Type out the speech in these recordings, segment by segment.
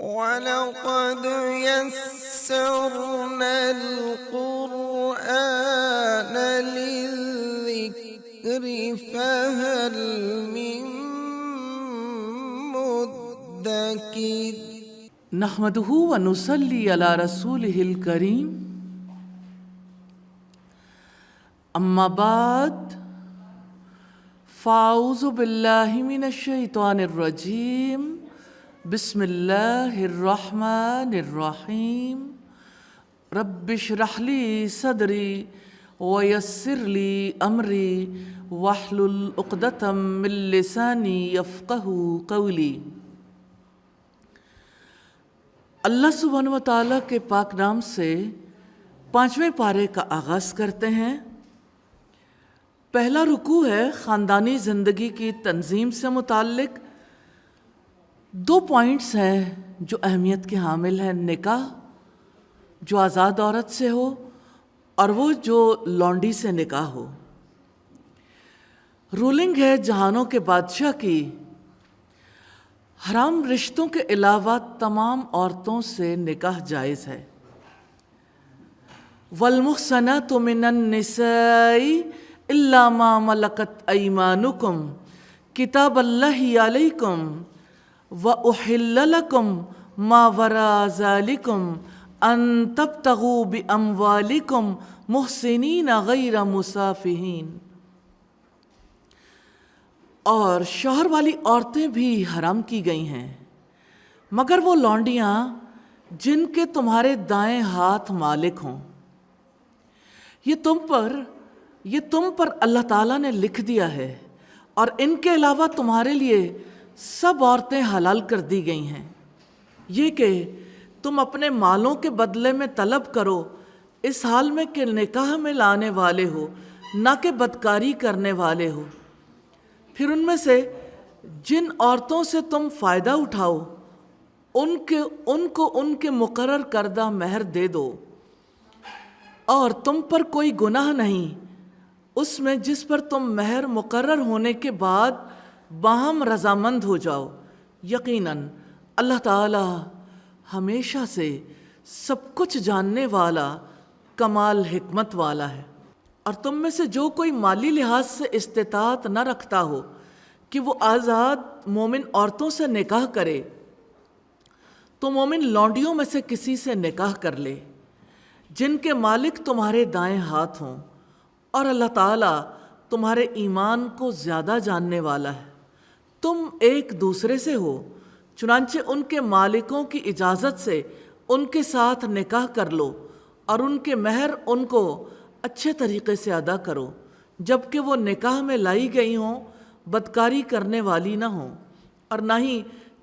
وَلَقَدْ يَسَّرْنَا الْقُرْآنَ لِلذِّكْرِ فَهَلْ مِن مُّدَّكِرٍ نحمدہ ونصلی علی رسولہ الکریم اما بعد فاعوذ باللہ من الشیطان الرجیم بسم اللہ الرحمن الرحیم رب اشرح لی صدری ویسر لی امری واحلل عقدۃ من لسانی یفقہوا قولی۔ اللہ سبحانہ و تعالیٰ کے پاک نام سے 5ویں پارے کا آغاز کرتے ہیں۔ پہلا رکوع ہے خاندانی زندگی کی تنظیم سے متعلق 2 پوائنٹس ہیں جو اہمیت کے حامل ہیں۔ نکاح جو آزاد عورت سے ہو اور وہ جو لونڈی سے نکاح ہو۔ رولنگ ہے جہانوں کے بادشاہ کی، حرام رشتوں کے علاوہ تمام عورتوں سے نکاح جائز ہے۔ وَالْمُحْصَنَاتُ مِنَ النِّسَاءِ إِلَّا مَا مَلَكَتْ أَيْمَانُكُمْ كِتَابَ اللَّهِ عَلَيْكُمْ وَأُحِلَّ لَكُمْ مَا وَرَاءَ ذَلِكُمْ أَن تَبْتَغُوا بِأَمْوَالِكُمْ مُحْسِنِينَ غَيْرَ مُسَافِحِينَ۔ اور شوہر والی عورتیں بھی حرام کی گئی ہیں مگر وہ لونڈیاں جن کے تمہارے دائیں ہاتھ مالک ہوں۔ یہ تم پر اللہ تعالیٰ نے لکھ دیا ہے اور ان کے علاوہ تمہارے لیے سب عورتیں حلال کر دی گئی ہیں، یہ کہ تم اپنے مالوں کے بدلے میں طلب کرو اس حال میں کہ نکاح میں لانے والے ہو نہ کہ بدکاری کرنے والے ہو۔ پھر ان میں سے جن عورتوں سے تم فائدہ اٹھاؤ ان کو ان کے مقرر کردہ مہر دے دو، اور تم پر کوئی گناہ نہیں اس میں جس پر تم مہر مقرر ہونے کے بعد باہم رضامند ہو جاؤ۔ یقیناً اللہ تعالی ہمیشہ سے سب کچھ جاننے والا کمال حکمت والا ہے۔ اور تم میں سے جو کوئی مالی لحاظ سے استطاعت نہ رکھتا ہو کہ وہ آزاد مومن عورتوں سے نکاح کرے تو مومن لونڈیوں میں سے کسی سے نکاح کر لے جن کے مالک تمہارے دائیں ہاتھ ہوں، اور اللہ تعالیٰ تمہارے ایمان کو زیادہ جاننے والا ہے۔ تم ایک دوسرے سے ہو، چنانچہ ان کے مالکوں کی اجازت سے ان کے ساتھ نکاح کر لو اور ان کے مہر ان کو اچھے طریقے سے ادا کرو، جبکہ وہ نکاح میں لائی گئی ہوں بدکاری کرنے والی نہ ہوں اور نہ ہی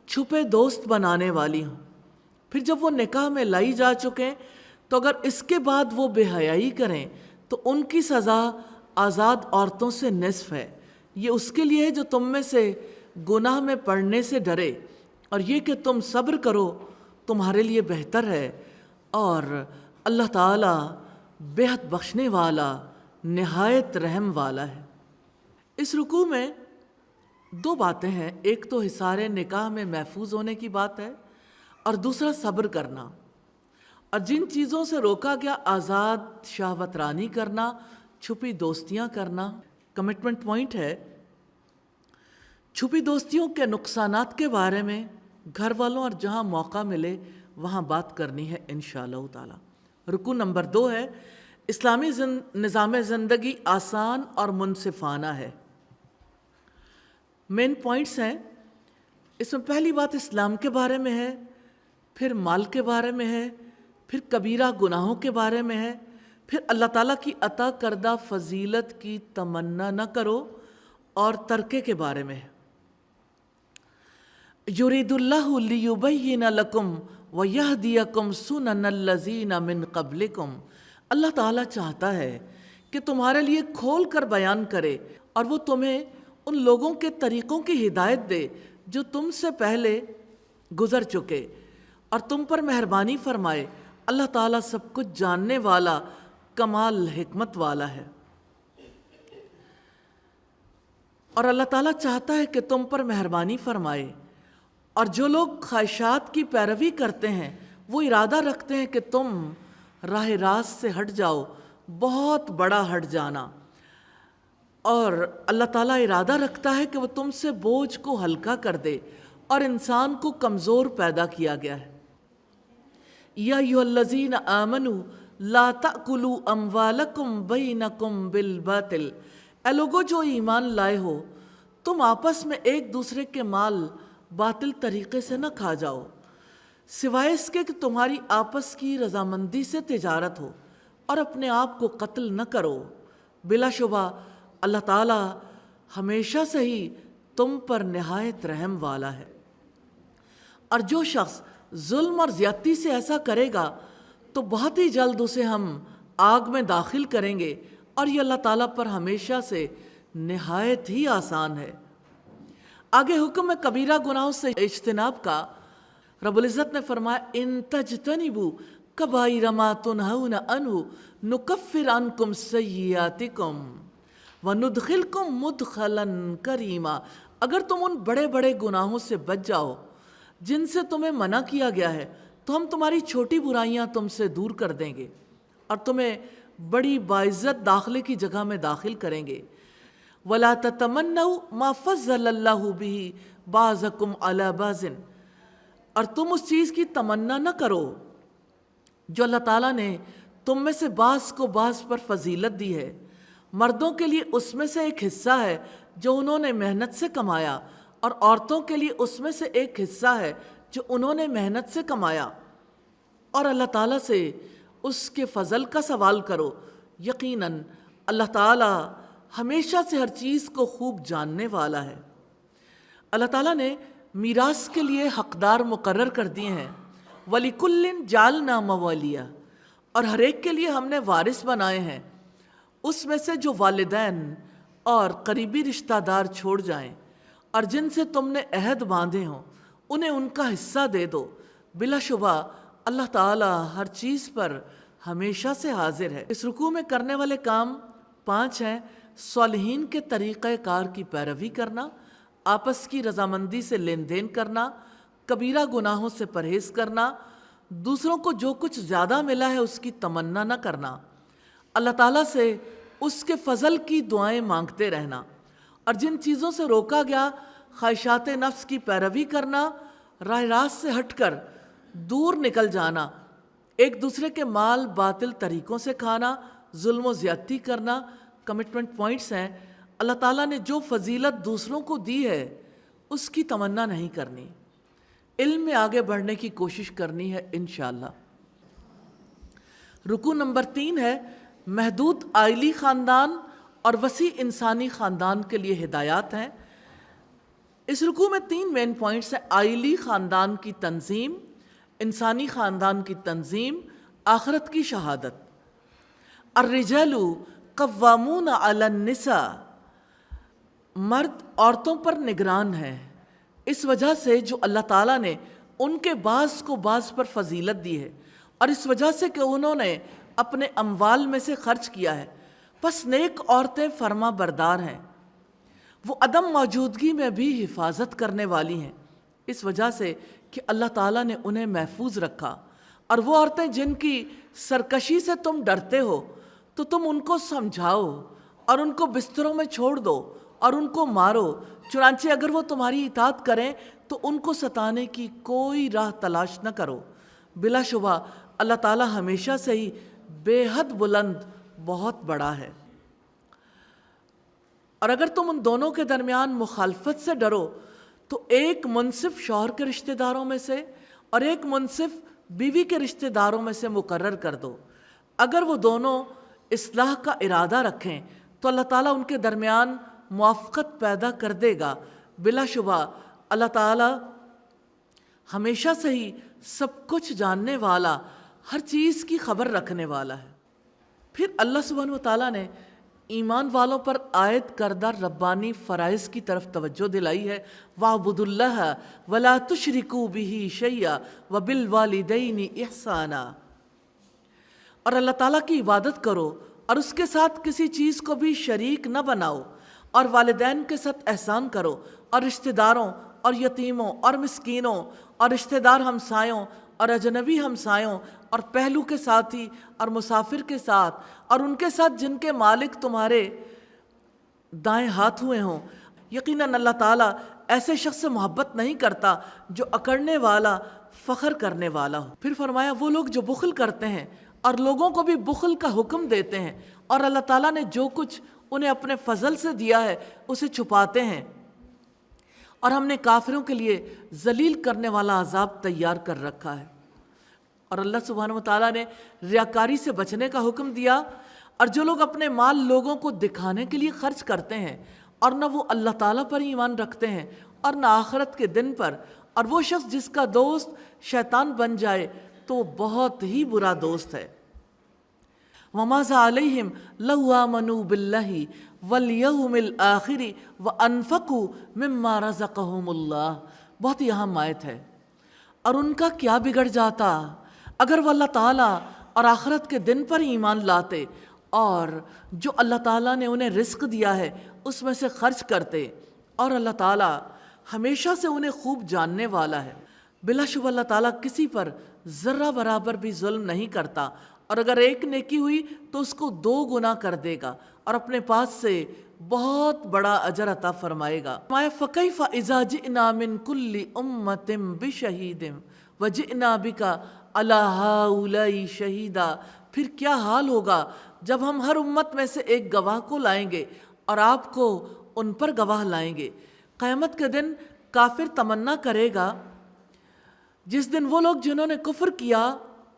چھپے دوست بنانے والی ہوں۔ پھر جب وہ نکاح میں لائی جا چکیں تو اگر اس کے بعد وہ بے حیائی کریں تو ان کی سزا آزاد عورتوں سے نصف ہے۔ یہ اس کے لیے ہے جو تم میں سے گناہ میں پڑنے سے ڈرے، اور یہ کہ تم صبر کرو تمہارے لیے بہتر ہے، اور اللہ تعالیٰ بے حد بخشنے والا نہایت رحم والا ہے۔ اس رکوع میں 2 باتیں ہیں، ایک تو حصار نکاح میں محفوظ ہونے کی بات ہے اور دوسرا صبر کرنا، اور جن چیزوں سے روکا گیا آزاد شہوت رانی کرنا، چھپی دوستیاں کرنا۔ کمٹمنٹ پوائنٹ ہے چھپی دوستیوں کے نقصانات کے بارے میں گھر والوں اور جہاں موقع ملے وہاں بات کرنی ہے انشاءاللہ تعالی۔ رکوع نمبر 2 ہے اسلامی نظام زندگی آسان اور منصفانہ ہے۔ مین پوائنٹس ہیں اس میں۔ پہلی بات اسلام کے بارے میں ہے، پھر مال کے بارے میں ہے، پھر کبیرہ گناہوں کے بارے میں ہے، پھر اللہ تعالیٰ کی عطا کردہ فضیلت کی تمنا نہ کرو اور ترکے کے بارے میں ہے۔ یرید اللہ لیبین لکم ویہدیکم سنن الذین من قبلکم۔ اللہ تعالیٰ چاہتا ہے کہ تمہارے لیے کھول کر بیان کرے اور وہ تمہیں ان لوگوں کے طریقوں کی ہدایت دے جو تم سے پہلے گزر چکے، اور تم پر مہربانی فرمائے۔ اللہ تعالیٰ سب کچھ جاننے والا کمال حکمت والا ہے۔ اور اللہ تعالیٰ چاہتا ہے کہ تم پر مہربانی فرمائے اور جو لوگ خواہشات کی پیروی کرتے ہیں وہ ارادہ رکھتے ہیں کہ تم راہ راست سے ہٹ جاؤ، بہت بڑا ہٹ جانا، اور اللہ تعالیٰ ارادہ رکھتا ہے کہ وہ تم سے بوجھ کو ہلکا کر دے، اور انسان کو کمزور پیدا کیا گیا ہے۔ یا ایھا الذین آمنوا لا تأکلوا اموالکم بینکم بالباطل، اے لوگو جو ایمان لائے ہو، تم آپس میں ایک دوسرے کے مال باطل طریقے سے نہ کھا جاؤ، سوائے اس کے کہ تمہاری آپس کی رضامندی سے تجارت ہو، اور اپنے آپ کو قتل نہ کرو، بلا شبہ اللہ تعالیٰ ہمیشہ سے ہی تم پر نہایت رحم والا ہے۔ اور جو شخص ظلم اور زیادتی سے ایسا کرے گا تو بہت ہی جلد اسے ہم آگ میں داخل کریں گے، اور یہ اللہ تعالیٰ پر ہمیشہ سے نہایت ہی آسان ہے۔ آگے حکم ہے کبیرہ گناہوں سے اجتناب کا۔ رب العزت نے فرمایا ان تجتنبوا کبائر ما تنہون عنہ نکفر عنکم سیئاتکم وندخلکم مدخلا کریما، اگر تم ان بڑے بڑے گناہوں سے بچ جاؤ جن سے تمہیں منع کیا گیا ہے تو ہم تمہاری چھوٹی برائیاں تم سے دور کر دیں گے اور تمہیں بڑی باعزت داخلے کی جگہ میں داخل کریں گے۔ وَلَا تَتَمَنَّوْا مَا فَضَّلَ اللَّهُ بِهِ بَعْضَكُمْ عَلَى بَعْضٍ، اور تم اس چیز کی تمنا نہ کرو جو اللہ تعالیٰ نے تم میں سے بعض کو بعض پر فضیلت دی ہے۔ مردوں کے لیے اس میں سے ایک حصہ ہے جو انہوں نے محنت سے کمایا، اور عورتوں کے لیے اس میں سے ایک حصہ ہے جو انہوں نے محنت سے کمایا، اور اللہ تعالیٰ سے اس کے فضل کا سوال کرو، یقیناً اللہ تعالیٰ ہمیشہ سے ہر چیز کو خوب جاننے والا ہے۔ اللہ تعالیٰ نے میراث کے لیے حقدار مقرر کر دیے ہیں، وَلِكُلٍّ جَعَلْنَا مَوَالِيَ، اور ہر ایک کے لیے ہم نے وارث بنائے ہیں، اس میں سے جو والدین اور قریبی رشتہ دار چھوڑ جائیں اور جن سے تم نے عہد باندھے ہوں انہیں ان کا حصہ دے دو، بلا شبہ اللہ تعالیٰ ہر چیز پر ہمیشہ سے حاضر ہے۔ اس رکوع میں کرنے والے کام 5 ہیں: صالحین کے طریقہ کار کی پیروی کرنا، آپس کی رضامندی سے لین دین کرنا، کبیرہ گناہوں سے پرہیز کرنا، دوسروں کو جو کچھ زیادہ ملا ہے اس کی تمنا نہ کرنا، اللہ تعالیٰ سے اس کے فضل کی دعائیں مانگتے رہنا، اور جن چیزوں سے روکا گیا خواہشات نفس کی پیروی کرنا، راہ راست سے ہٹ کر دور نکل جانا، ایک دوسرے کے مال باطل طریقوں سے کھانا، ظلم و زیادتی کرنا، کمٹمنٹ پوائنٹس ہیں۔ اللہ تعالیٰ نے جو فضیلت دوسروں کو دی ہے اس کی تمنا نہیں کرنی، علم میں آگے بڑھنے کی کوشش کرنی ہے انشاءاللہ۔ رکوع نمبر 3 ہے محدود عائلی خاندان اور وسیع انسانی خاندان کے لیے ہدایات ہیں۔ اس رکوع میں 3 مین پوائنٹس ہیں: عائلی خاندان کی تنظیم، انسانی خاندان کی تنظیم، آخرت کی شہادت۔ الرجال قوامون علی النساء، مرد عورتوں پر نگران ہیں، اس وجہ سے جو اللہ تعالیٰ نے ان کے بعض کو بعض پر فضیلت دی ہے، اور اس وجہ سے کہ انہوں نے اپنے اموال میں سے خرچ کیا ہے، پس نیک عورتیں فرما بردار ہیں، وہ عدم موجودگی میں بھی حفاظت کرنے والی ہیں، اس وجہ سے کہ اللہ تعالیٰ نے انہیں محفوظ رکھا۔ اور وہ عورتیں جن کی سرکشی سے تم ڈرتے ہو تو تم ان کو سمجھاؤ اور ان کو بستروں میں چھوڑ دو اور ان کو مارو، چنانچہ اگر وہ تمہاری اطاعت کریں تو ان کو ستانے کی کوئی راہ تلاش نہ کرو، بلا شبہ اللہ تعالیٰ ہمیشہ سے ہی بے حد بلند بہت بڑا ہے۔ اور اگر تم ان دونوں کے درمیان مخالفت سے ڈرو تو ایک منصف شوہر کے رشتہ داروں میں سے اور ایک منصف بیوی کے رشتہ داروں میں سے مقرر کر دو، اگر وہ دونوں اصلاح کا ارادہ رکھیں تو اللہ تعالیٰ ان کے درمیان موافقت پیدا کر دے گا، بلا شبہ اللہ تعالیٰ ہمیشہ سے ہی سب کچھ جاننے والا، ہر چیز کی خبر رکھنے والا ہے۔ پھر اللہ سبحانہ و تعالیٰ نے ایمان والوں پر عائد کردہ ربانی فرائض کی طرف توجہ دلائی ہے، وَاعْبُدُوا اللَّهَ وَلَا تُشْرِكُوا بِهِ شَيْئًا وَبِالْوَالِدَيْنِ إِحْسَانًا، اور اللہ تعالیٰ کی عبادت کرو اور اس کے ساتھ کسی چیز کو بھی شریک نہ بناؤ، اور والدین کے ساتھ احسان کرو، اور رشتہ داروں اور یتیموں اور مسکینوں اور رشتہ دار ہمسایوں اور اجنبی ہمسایوں اور پہلو کے ساتھی اور مسافر کے ساتھ اور ان کے ساتھ جن کے مالک تمہارے دائیں ہاتھ ہوئے ہوں۔ یقیناً اللہ تعالیٰ ایسے شخص سے محبت نہیں کرتا جو اکڑنے والا، فخر کرنے والا ہو۔ پھر فرمایا وہ لوگ جو بخل کرتے ہیں اور لوگوں کو بھی بخل کا حکم دیتے ہیں، اور اللہ تعالیٰ نے جو کچھ انہیں اپنے فضل سے دیا ہے اسے چھپاتے ہیں، اور ہم نے کافروں کے لیے ذلیل کرنے والا عذاب تیار کر رکھا ہے۔ اور اللہ سبحانہ وتعالیٰ نے ریاکاری سے بچنے کا حکم دیا، اور جو لوگ اپنے مال لوگوں کو دکھانے کے لیے خرچ کرتے ہیں اور نہ وہ اللہ تعالیٰ پر ایمان رکھتے ہیں اور نہ آخرت کے دن پر، اور وہ شخص جس کا دوست شیطان بن جائے تو وہ بہت ہی برا دوست ہے۔ وَمَاذَا عَلَيْهِمْ لَوْ آمَنُوا بِاللَّهِ وَالْيَوْمِ الْآخِرِ وَأَنفَقُوا مِمَّا رَزَقَهُمُ اللَّهُ، بہت ہی اہم آیت ہے۔ اور ان کا کیا بگڑ جاتا اگر وہ اللہ تعالیٰ اور آخرت کے دن پر ایمان لاتے اور جو اللہ تعالیٰ نے انہیں رزق دیا ہے اس میں سے خرچ کرتے، اور اللہ تعالیٰ ہمیشہ سے انہیں خوب جاننے والا ہے۔ بلا شبہ اللہ تعالیٰ کسی پر ذرہ برابر بھی ظلم نہیں کرتا، اور اگر ایک نیکی ہوئی تو اس کو 2 گنا کر دے گا اور اپنے پاس سے بہت بڑا اجر عطا فرمائے گا۔ فَكَيْفَ إِذَا جِئْنَا مِن كُلِّ أُمَّةٍ بِشَهِيدٍ وَجِئْنَا بِكَ عَلَى هَؤُلَاءِ شَهِيدًا، پھر کیا حال ہوگا جب ہم ہر امت میں سے ایک گواہ کو لائیں گے اور آپ کو ان پر گواہ لائیں گے۔ قیامت کے دن کافر تمنا کرے گا، جس دن وہ لوگ جنہوں نے کفر کیا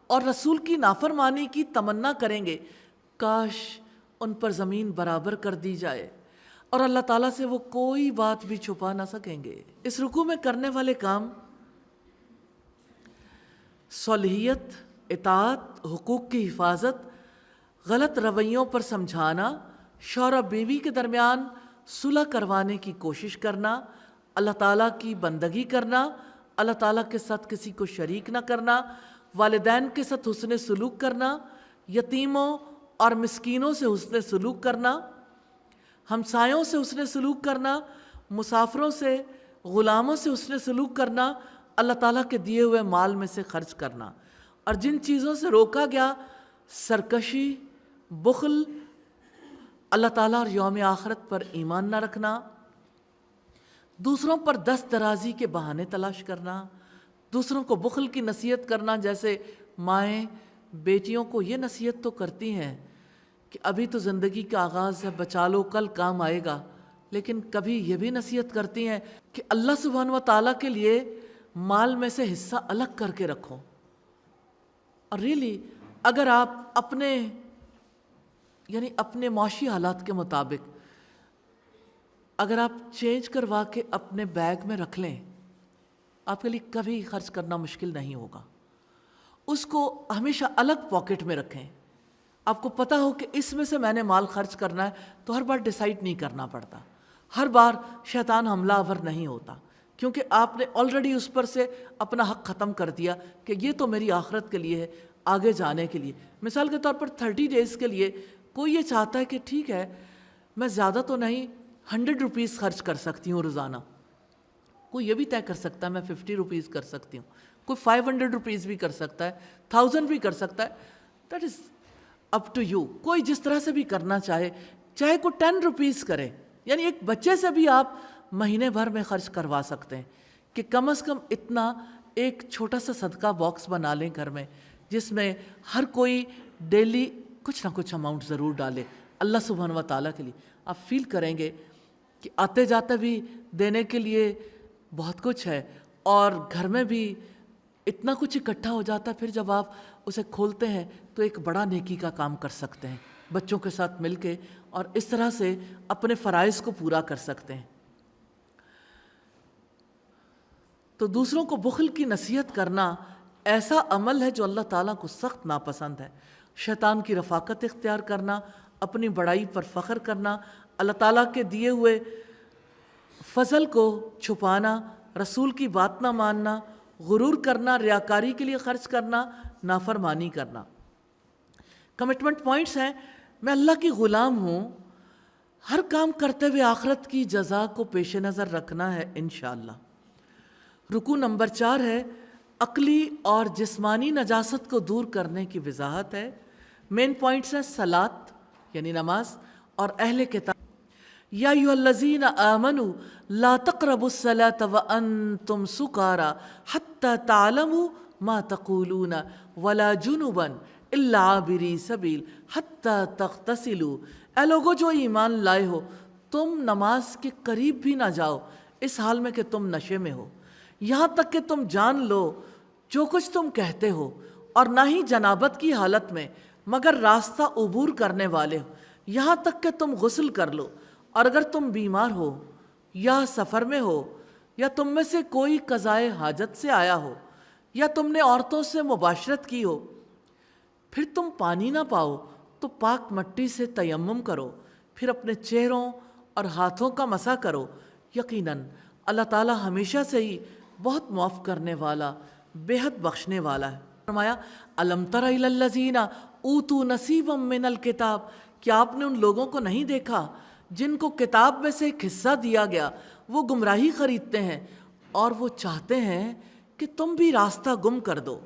اور رسول کی نافرمانی کی تمنا کریں گے کاش ان پر زمین برابر کر دی جائے، اور اللہ تعالیٰ سے وہ کوئی بات بھی چھپا نہ سکیں گے۔ اس رکوع میں کرنے والے کام صالحیت، اطاعت، حقوق کی حفاظت، غلط رویوں پر سمجھانا، شوہر و بیوی کے درمیان صلح کروانے کی کوشش کرنا، اللہ تعالیٰ کی بندگی کرنا، اللہ تعالیٰ کے ساتھ کسی کو شریک نہ کرنا، والدین کے ساتھ حسن سلوک کرنا، یتیموں اور مسکینوں سے حسن سلوک کرنا، ہمسایوں سے حسن سلوک کرنا، مسافروں سے، غلاموں سے حسن سلوک کرنا، اللہ تعالیٰ کے دیے ہوئے مال میں سے خرچ کرنا، اور جن چیزوں سے روکا گیا سرکشی، بخل، اللہ تعالیٰ اور یوم آخرت پر ایمان نہ رکھنا، دوسروں پر دست درازی کے بہانے تلاش کرنا، دوسروں کو بخل کی نصیحت کرنا، جیسے مائیں بیٹیوں کو یہ نصیحت تو کرتی ہیں کہ ابھی تو زندگی کا آغاز ہے، بچا لو کل کام آئے گا، لیکن کبھی یہ بھی نصیحت کرتی ہیں کہ اللہ سبحانہ و تعالیٰ کے لیے مال میں سے حصہ الگ کر کے رکھو۔ اور ریئلی اگر آپ اپنے معاشی حالات کے مطابق اگر آپ چینج کروا کے اپنے بیگ میں رکھ لیں، آپ کے لیے کبھی خرچ کرنا مشکل نہیں ہوگا۔ اس کو ہمیشہ الگ پاکٹ میں رکھیں، آپ کو پتہ ہو کہ اس میں سے میں نے مال خرچ کرنا ہے، تو ہر بار ڈیسائیڈ نہیں کرنا پڑتا، ہر بار شیطان حملہ آور نہیں ہوتا، کیونکہ آپ نے آلریڈی اس پر سے اپنا حق ختم کر دیا کہ یہ تو میری آخرت کے لیے ہے، آگے جانے کے لیے۔ مثال کے طور پر 30 ڈیز کے لیے کوئی یہ چاہتا ہے کہ ٹھیک ہے میں زیادہ تو نہیں 100 روپیز خرچ کر سکتی ہوں روزانہ، کوئی یہ بھی طے کر سکتا ہے میں 50 روپیز کر سکتی ہوں، کوئی 500 روپیز بھی کر سکتا ہے، 1000 بھی کر سکتا ہے، that is up to you. کوئی جس طرح سے بھی کرنا چاہے، چاہے کوئی 10 روپیز کرے، یعنی ایک بچے سے بھی آپ مہینے بھر میں خرچ کروا سکتے ہیں کہ کم از کم اتنا ایک چھوٹا سا صدقہ باکس بنا لیں گھر میں، جس میں ہر کوئی ڈیلی کچھ نہ کچھ اماؤنٹ ضرور ڈالے اللہ سبحانہ و تعالیٰ کے لیے۔ آپ فیل کریں گے کہ آتے جاتے بھی دینے کے لیے بہت کچھ ہے، اور گھر میں بھی اتنا کچھ اکٹھا ہو جاتا ہے، پھر جب آپ اسے کھولتے ہیں تو ایک بڑا نیکی کا کام کر سکتے ہیں بچوں کے ساتھ مل کے، اور اس طرح سے اپنے فرائض کو پورا کر سکتے ہیں۔ تو دوسروں کو بخل کی نصیحت کرنا ایسا عمل ہے جو اللہ تعالیٰ کو سخت ناپسند ہے۔ شیطان کی رفاقت اختیار کرنا، اپنی بڑائی پر فخر کرنا، اللہ تعالیٰ کے دیے ہوئے فضل کو چھپانا، رسول کی بات نہ ماننا، غرور کرنا، ریاکاری کے لیے خرچ کرنا، نافرمانی کرنا۔ کمٹمنٹ پوائنٹس ہیں: میں اللہ کی غلام ہوں، ہر کام کرتے ہوئے آخرت کی جزا کو پیش نظر رکھنا ہے انشاءاللہ، رکوع نمبر 4 ہے عقلی اور جسمانی نجاست کو دور کرنے کی وضاحت ہے۔ مین پوائنٹس ہیں صلاۃ یعنی نماز اور اہل کتاب یا ایھا الذین آمنوا لا تقربوا الصلاۃ وانتم سکارى حتی تعلموا ما تقولون ولا جنبا الا عابری سبیل حتی تغتسلوا۔ اے لوگو جو ایمان لائے ہو، تم نماز کے قریب بھی نہ جاؤ اس حال میں کہ تم نشے میں ہو، یہاں تک کہ تم جان لو جو کچھ تم کہتے ہو، اور نہ ہی جنابت کی حالت میں مگر راستہ عبور کرنے والے ہو، یہاں تک کہ تم غسل کر لو، اور اگر تم بیمار ہو یا سفر میں ہو یا تم میں سے کوئی قضائے حاجت سے آیا ہو یا تم نے عورتوں سے مباشرت کی ہو، پھر تم پانی نہ پاؤ تو پاک مٹی سے تیمم کرو، پھر اپنے چہروں اور ہاتھوں کا مسح کرو، یقیناً اللہ تعالیٰ ہمیشہ سے ہی بہت معاف کرنے والا، بے حد بخشنے والا ہے۔ فرمایا الم تر الی الذین اوتوا نصیبا من الکتاب، کیا آپ نے ان لوگوں کو نہیں دیکھا جن کو کتاب میں سے ایک حصہ دیا گیا، وہ گمراہی خریدتے ہیں اور وہ چاہتے ہیں کہ تم بھی راستہ گم کر دو،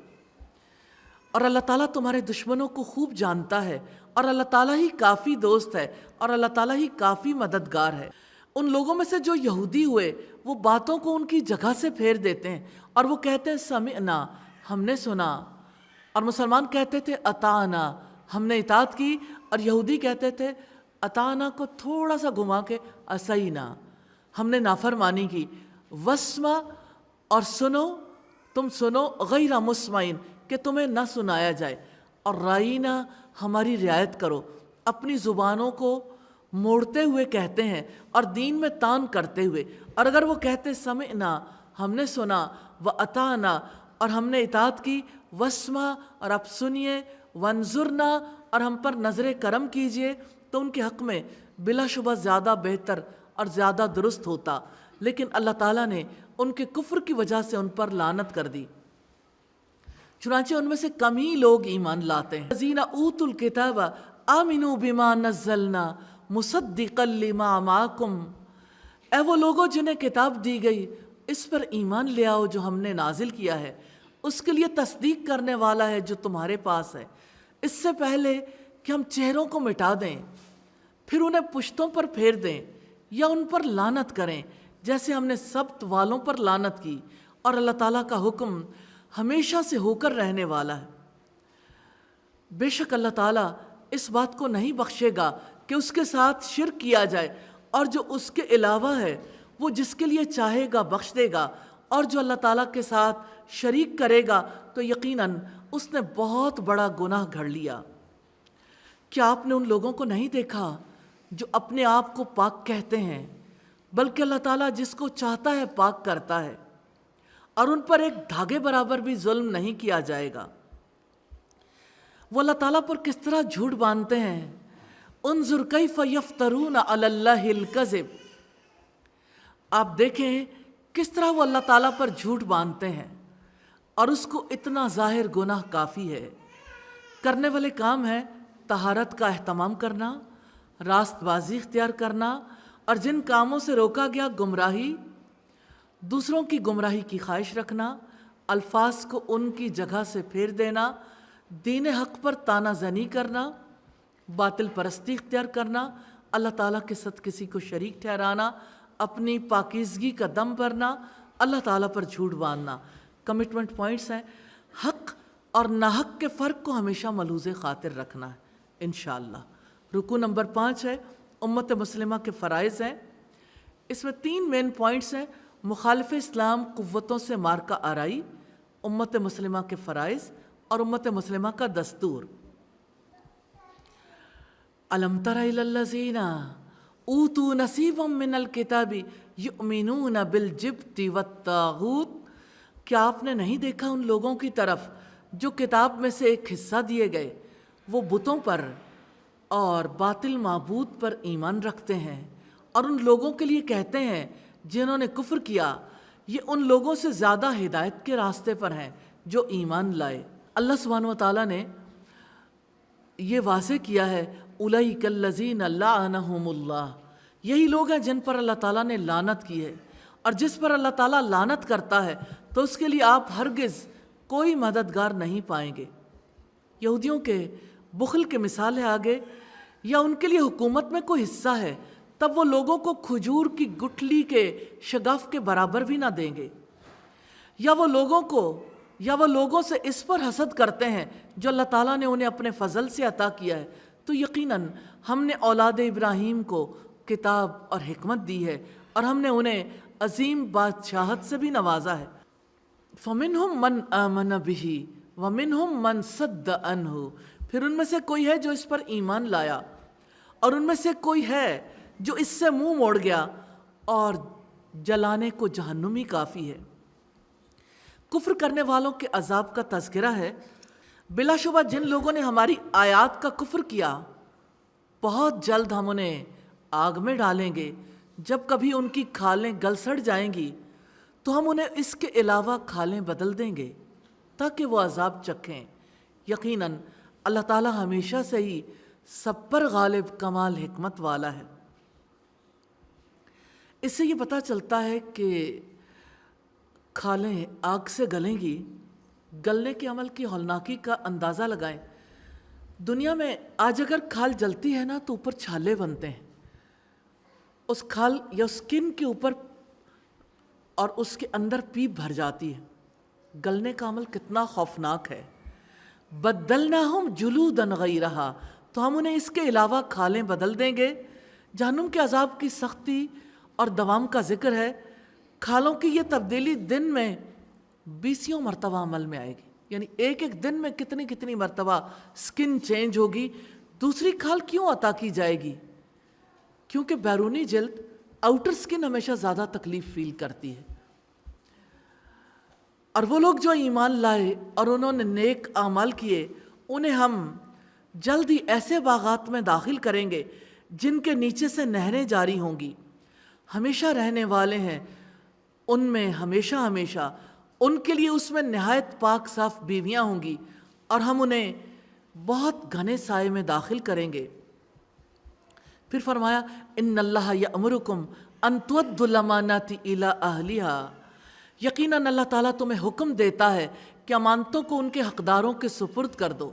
اور اللہ تعالیٰ تمہارے دشمنوں کو خوب جانتا ہے، اور اللہ تعالیٰ ہی کافی دوست ہے، اور اللہ تعالیٰ ہی کافی مددگار ہے۔ ان لوگوں میں سے جو یہودی ہوئے وہ باتوں کو ان کی جگہ سے پھیر دیتے ہیں اور وہ کہتے ہیں سمعنا، ہم نے سنا، اور مسلمان کہتے تھے اطعنا، ہم نے اطاعت کی، اور یہودی کہتے تھے اطعنا کو تھوڑا سا گھما کے عصینا، ہم نے نافرمانی کی، واسمع، اور سنو، تم سنو، غیر مسمعین، کہ تمہیں نہ سنایا جائے، اور رائینا، ہماری رعایت کرو۔ اپنی زبانوں کو موڑتے ہوئے کہتے ہیں اور دین میں تان کرتے ہوئے، اور اگر وہ کہتے سمعنا، ہم نے سنا، واطعنا، اور ہم نے اطاعت کی، واسمع، اور اب سنیے، وانظرنا، اور ہم پر نظر کرم کیجئے، تو ان کے حق میں بلا شبہ زیادہ بہتر اور زیادہ درست ہوتا، لیکن اللہ تعالیٰ نے ان کے کفر کی وجہ سے ان پر لعنت کر دی، چنانچہ ان میں سے کم ہی لوگ ایمان لاتے ہیں۔ الذین اوتوا الکتاب آمنوا بما نزلنا مصدقا لما معکم، اے وہ لوگوں جنہیں کتاب دی گئی اس پر ایمان لے آؤ جو ہم نے نازل کیا ہے، اس کے لیے تصدیق کرنے والا ہے جو تمہارے پاس ہے، اس سے پہلے کہ ہم چہروں کو مٹا دیں پھر انہیں پشتوں پر پھیر دیں یا ان پر لعنت کریں جیسے ہم نے سبت والوں پر لعنت کی، اور اللہ تعالیٰ کا حکم ہمیشہ سے ہو کر رہنے والا ہے۔ بے شک اللہ تعالیٰ اس بات کو نہیں بخشے گا کہ اس کے ساتھ شرک کیا جائے، اور جو اس کے علاوہ ہے وہ جس کے لیے چاہے گا بخش دے گا، اور جو اللہ تعالیٰ کے ساتھ شریک کرے گا تو یقیناً اس نے بہت بڑا گناہ گھڑ لیا۔ کیا آپ نے ان لوگوں کو نہیں دیکھا جو اپنے آپ کو پاک کہتے ہیں، بلکہ اللہ تعالیٰ جس کو چاہتا ہے پاک کرتا ہے، اور ان پر ایک دھاگے برابر بھی ظلم نہیں کیا جائے گا۔ وہ اللہ تعالیٰ پر کس طرح جھوٹ باندھتے ہیں، انظر کیف یفترون علی اللہ الکذب، آپ دیکھیں کس طرح وہ اللہ تعالیٰ پر جھوٹ باندھتے ہیں، اور اس کو اتنا ظاہر گناہ کافی ہے۔ کرنے والے کام ہیں طہارت کا اہتمام کرنا، راست بازی اختیار کرنا، اور جن کاموں سے روکا گیا گمراہی، دوسروں کی گمراہی کی خواہش رکھنا، الفاظ کو ان کی جگہ سے پھیر دینا، دین حق پر تانا زنی کرنا، باطل پرستی اختیار کرنا، اللہ تعالیٰ کے ساتھ کسی کو شریک ٹھہرانا، اپنی پاکیزگی کا دم بھرنا، اللہ تعالیٰ پر جھوٹ باندھنا۔ کمٹمنٹ پوائنٹس ہیں، حق اور ناحق کے فرق کو ہمیشہ ملحوظ خاطر رکھنا ہے انشاءاللہ۔ رکوع نمبر 5 ہے امت مسلمہ کے فرائض ہیں، اس میں 3 مین پوائنٹس ہیں: مخالف اسلام قوتوں سے مارکہ آرائی، امت مسلمہ کے فرائض، اور امت مسلمہ کا دستور۔ الم تر الی الذین اوتوا نصیبا من الکتاب یؤمنون بالجبت والطاغوت، کیا آپ نے نہیں دیکھا ان لوگوں کی طرف جو کتاب میں سے ایک حصہ دیے گئے، وہ بتوں پر اور باطل معبود پر ایمان رکھتے ہیں، اور ان لوگوں کے لیے کہتے ہیں جنہوں نے کفر کیا یہ ان لوگوں سے زیادہ ہدایت کے راستے پر ہیں جو ایمان لائے۔ اللہ سبحانہ و تعالیٰ نے یہ واضح کیا ہے اولئک الذین لعنہم اللہ، یہی لوگ ہیں جن پر اللہ تعالیٰ نے لعنت کی ہے، اور جس پر اللہ تعالیٰ لعنت کرتا ہے تو اس کے لیے آپ ہرگز کوئی مددگار نہیں پائیں گے۔ یہودیوں کے بخل کے مثال ہے آگے، یا ان کے لیے حکومت میں کوئی حصہ ہے تب وہ لوگوں کو کھجور کی گٹھلی کے شگاف کے برابر بھی نہ دیں گے، یا وہ لوگوں سے اس پر حسد کرتے ہیں جو اللہ تعالیٰ نے انہیں اپنے فضل سے عطا کیا ہے، تو یقیناً ہم نے اولاد ابراہیم کو کتاب اور حکمت دی ہے اور ہم نے انہیں عظیم بادشاہت سے بھی نوازا ہے۔ فَمِنْهُمْ مَنْ آمَنَ بِهِ وَمِنْهُمْ مَنْ صَدَّ عَنْهُ، پھر ان میں سے کوئی ہے جو اس پر ایمان لایا اور ان میں سے کوئی ہے جو اس سے منہ موڑ گیا، اور جلانے کو جہنم ہی کافی ہے۔ کفر کرنے والوں کے عذاب کا تذکرہ ہے۔ بلا شبہ جن لوگوں نے ہماری آیات کا کفر کیا بہت جلد ہم انہیں آگ میں ڈالیں گے، جب کبھی ان کی کھالیں گل سڑ جائیں گی تو ہم انہیں اس کے علاوہ کھالیں بدل دیں گے تاکہ وہ عذاب چکھیں۔ یقیناً اللہ تعالیٰ ہمیشہ سے ہی سب پر غالب کمال حکمت والا ہے۔ اس سے یہ پتہ چلتا ہے کہ کھالیں آگ سے گلیں گی۔ گلنے کے عمل کی ہولناکی کا اندازہ لگائیں۔ دنیا میں آج اگر کھال جلتی ہے نا تو اوپر چھالے بنتے ہیں، اس کھال یا اسکن کے اوپر، اور اس کے اندر پیپ بھر جاتی ہے۔ گلنے کا عمل کتنا خوفناک ہے۔ بدلناہم جلودا غیرہا، تو ہم انہیں اس کے علاوہ کھالیں بدل دیں گے۔ جہنم کے عذاب کی سختی اور دوام کا ذکر ہے۔ کھالوں کی یہ تبدیلی دن میں 20 مرتبہ عمل میں آئے گی، یعنی ایک ایک دن میں کتنی مرتبہ سکن چینج ہوگی۔ دوسری کھال کیوں عطا کی جائے گی؟ کیونکہ بیرونی جلد، آؤٹر سکن ہمیشہ زیادہ تکلیف فیل کرتی ہے۔ اور وہ لوگ جو ایمان لائے اور انہوں نے نیک اعمال کیے، انہیں ہم جلد ہی ایسے باغات میں داخل کریں گے جن کے نیچے سے نہریں جاری ہوں گی، ہمیشہ رہنے والے ہیں ان میں ہمیشہ۔ ان کے لیے اس میں نہایت پاک صاف بیویاں ہوں گی، اور ہم انہیں بہت گھنے سائے میں داخل کریں گے۔ پھر فرمایا ان اللہ یأمرکم ان تؤدوا الامانات الی اہلھا، یقیناً اللہ تعالیٰ تمہیں حکم دیتا ہے کہ امانتوں کو ان کے حقداروں کے سپرد کر دو،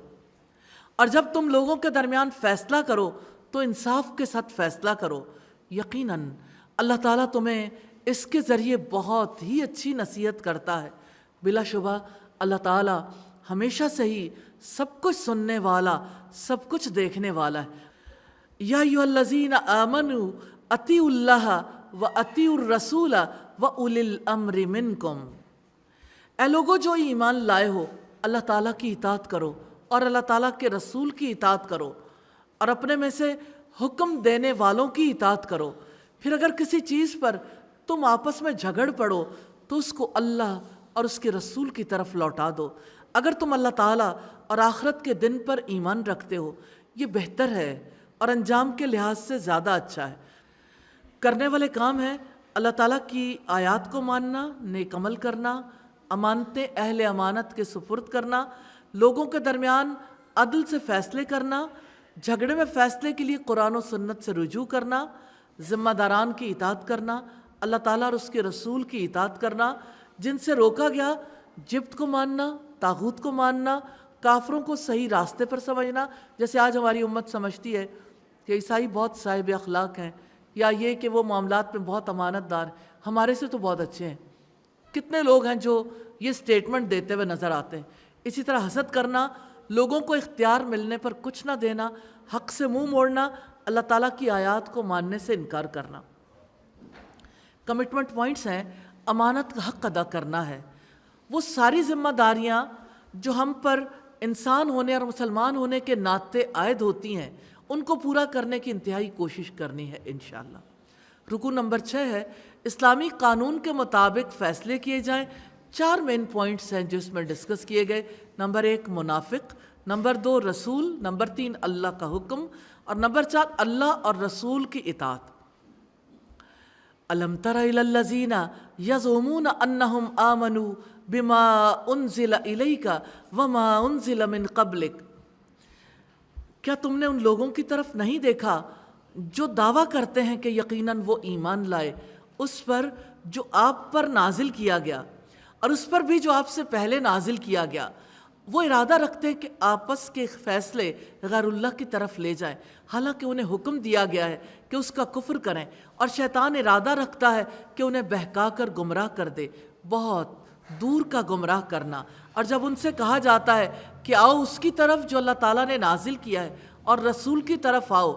اور جب تم لوگوں کے درمیان فیصلہ کرو تو انصاف کے ساتھ فیصلہ کرو۔ یقیناً اللہ تعالیٰ تمہیں اس کے ذریعے بہت ہی اچھی نصیحت کرتا ہے۔ بلا شبہ اللہ تعالیٰ ہمیشہ سے ہی سب کچھ سننے والا، سب کچھ دیکھنے والا ہے۔ یا ایھا الذین آمنوا اطیعوا اللہ واطیعوا الرسول واولی الامر منکم، اے لوگو جو ایمان لائے ہو، اللہ تعالیٰ کی اطاعت کرو اور اللہ تعالیٰ کے رسول کی اطاعت کرو، اور اپنے میں سے حکم دینے والوں کی اطاعت کرو۔ پھر اگر کسی چیز پر تم آپس میں جھگڑ پڑو تو اس کو اللہ اور اس کے رسول کی طرف لوٹا دو۔ اگر تم اللہ تعالیٰ اور آخرت کے دن پر ایمان رکھتے ہو، یہ بہتر ہے اور انجام کے لحاظ سے زیادہ اچھا ہے۔ کرنے والے کام ہیں اللہ تعالیٰ کی آیات کو ماننا، نیک عمل کرنا، امانتیں اہل امانت کے سپرد کرنا، لوگوں کے درمیان عدل سے فیصلے کرنا، جھگڑے میں فیصلے کے لیے قرآن و سنت سے رجوع کرنا، ذمہ داران کی اطاعت کرنا، اللہ تعالیٰ اور اس کے رسول کی اطاعت کرنا، جن سے روکا گیا جبت کو ماننا، طاغوت کو ماننا، کافروں کو صحیح راستے پر سمجھنا۔ جیسے آج ہماری امت سمجھتی ہے کہ عیسائی بہت صاحب اخلاق ہیں، یا یہ کہ وہ معاملات میں بہت امانت دار، ہمارے سے تو بہت اچھے ہیں۔ کتنے لوگ ہیں جو یہ سٹیٹمنٹ دیتے ہوئے نظر آتے ہیں۔ اسی طرح حسد کرنا، لوگوں کو اختیار ملنے پر کچھ نہ دینا، حق سے منہ موڑنا، اللہ تعالیٰ کی آیات کو ماننے سے انکار کرنا۔ کمٹمنٹ پوائنٹس ہیں۔ امانت کا حق ادا کرنا ہے۔ وہ ساری ذمہ داریاں جو ہم پر انسان ہونے اور مسلمان ہونے کے ناطے عائد ہوتی ہیں، ان کو پورا کرنے کی انتہائی کوشش کرنی ہے انشاءاللہ۔ رکن نمبر 6 ہے اسلامی قانون کے مطابق فیصلے کیے جائیں۔ 4 مین پوائنٹس ہیں جو اس میں ڈسکس کیے گئے۔ نمبر 1 منافق، نمبر 2 رسول، نمبر 3 اللہ کا حکم، اور نمبر 4 اللہ اور رسول کی اطاعت۔ الم تر الی الذین یزعمون انہم آمنوا بما انزل الیک وما انزل من قبلک، کیا تم نے ان لوگوں کی طرف نہیں دیکھا جو دعویٰ کرتے ہیں کہ یقیناً وہ ایمان لائے اس پر جو آپ پر نازل کیا گیا اور اس پر بھی جو آپ سے پہلے نازل کیا گیا، وہ ارادہ رکھتے ہیں کہ آپس کے فیصلے غیر اللہ کی طرف لے جائیں، حالانکہ انہیں حکم دیا گیا ہے کہ اس کا کفر کریں، اور شیطان ارادہ رکھتا ہے کہ انہیں بہکا کر گمراہ کر دے، بہت دور کا گمراہ کرنا۔ اور جب ان سے کہا جاتا ہے کہ آؤ اس کی طرف جو اللہ تعالیٰ نے نازل کیا ہے اور رسول کی طرف آؤ،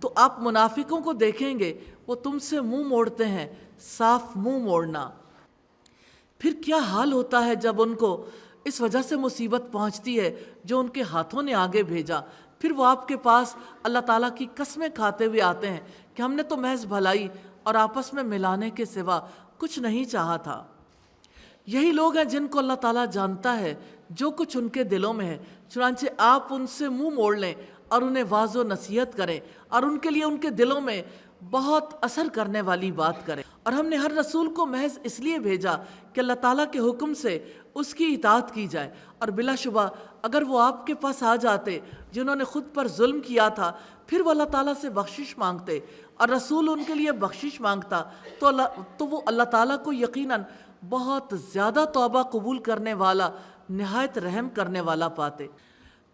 تو آپ منافقوں کو دیکھیں گے وہ تم سے منہ موڑتے ہیں، صاف منہ موڑنا۔ پھر کیا حال ہوتا ہے جب ان کو اس وجہ سے مصیبت پہنچتی ہے جو ان کے ہاتھوں نے آگے بھیجا، پھر وہ آپ کے پاس اللہ تعالیٰ کی قسمیں کھاتے ہوئے آتے ہیں کہ ہم نے تو محض بھلائی اور آپس میں ملانے کے سوا کچھ نہیں چاہا تھا۔ یہی لوگ ہیں جن کو اللہ تعالیٰ جانتا ہے جو کچھ ان کے دلوں میں ہے، چنانچہ آپ ان سے منہ موڑ لیں اور انہیں واعظ و نصیحت کریں اور ان کے لیے ان کے دلوں میں بہت اثر کرنے والی بات کریں۔ اور ہم نے ہر رسول کو محض اس لیے بھیجا کہ اللہ تعالیٰ کے حکم سے اس کی اطاعت کی جائے، اور بلا شبہ اگر وہ آپ کے پاس آ جاتے جنہوں نے خود پر ظلم کیا تھا، پھر وہ اللہ تعالیٰ سے بخشش مانگتے اور رسول ان کے لیے بخشش مانگتا، تو وہ اللہ تعالیٰ کو یقیناً بہت زیادہ توبہ قبول کرنے والا، نہایت رحم کرنے والا پاتے۔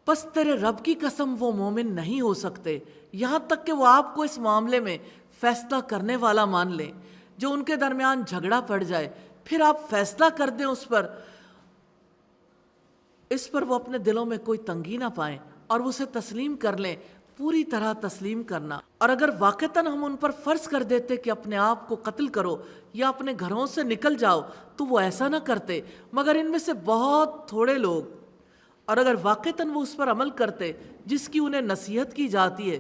پس تیرے رب کی قسم وہ مومن نہیں ہو سکتے یہاں تک کہ وہ آپ کو اس معاملے میں فیصلہ کرنے والا مان لیں جو ان کے درمیان جھگڑا پڑ جائے، پھر آپ فیصلہ کر دیں اس پر وہ اپنے دلوں میں کوئی تنگی نہ پائیں اور اسے تسلیم کر لیں، پوری طرح تسلیم کرنا۔ اور اگر واقعتاً ہم ان پر فرض کر دیتے کہ اپنے آپ کو قتل کرو یا اپنے گھروں سے نکل جاؤ تو وہ ایسا نہ کرتے، مگر ان میں سے بہت تھوڑے لوگ، اور اگر واقعتاً وہ اس پر عمل کرتے جس کی انہیں نصیحت کی جاتی ہے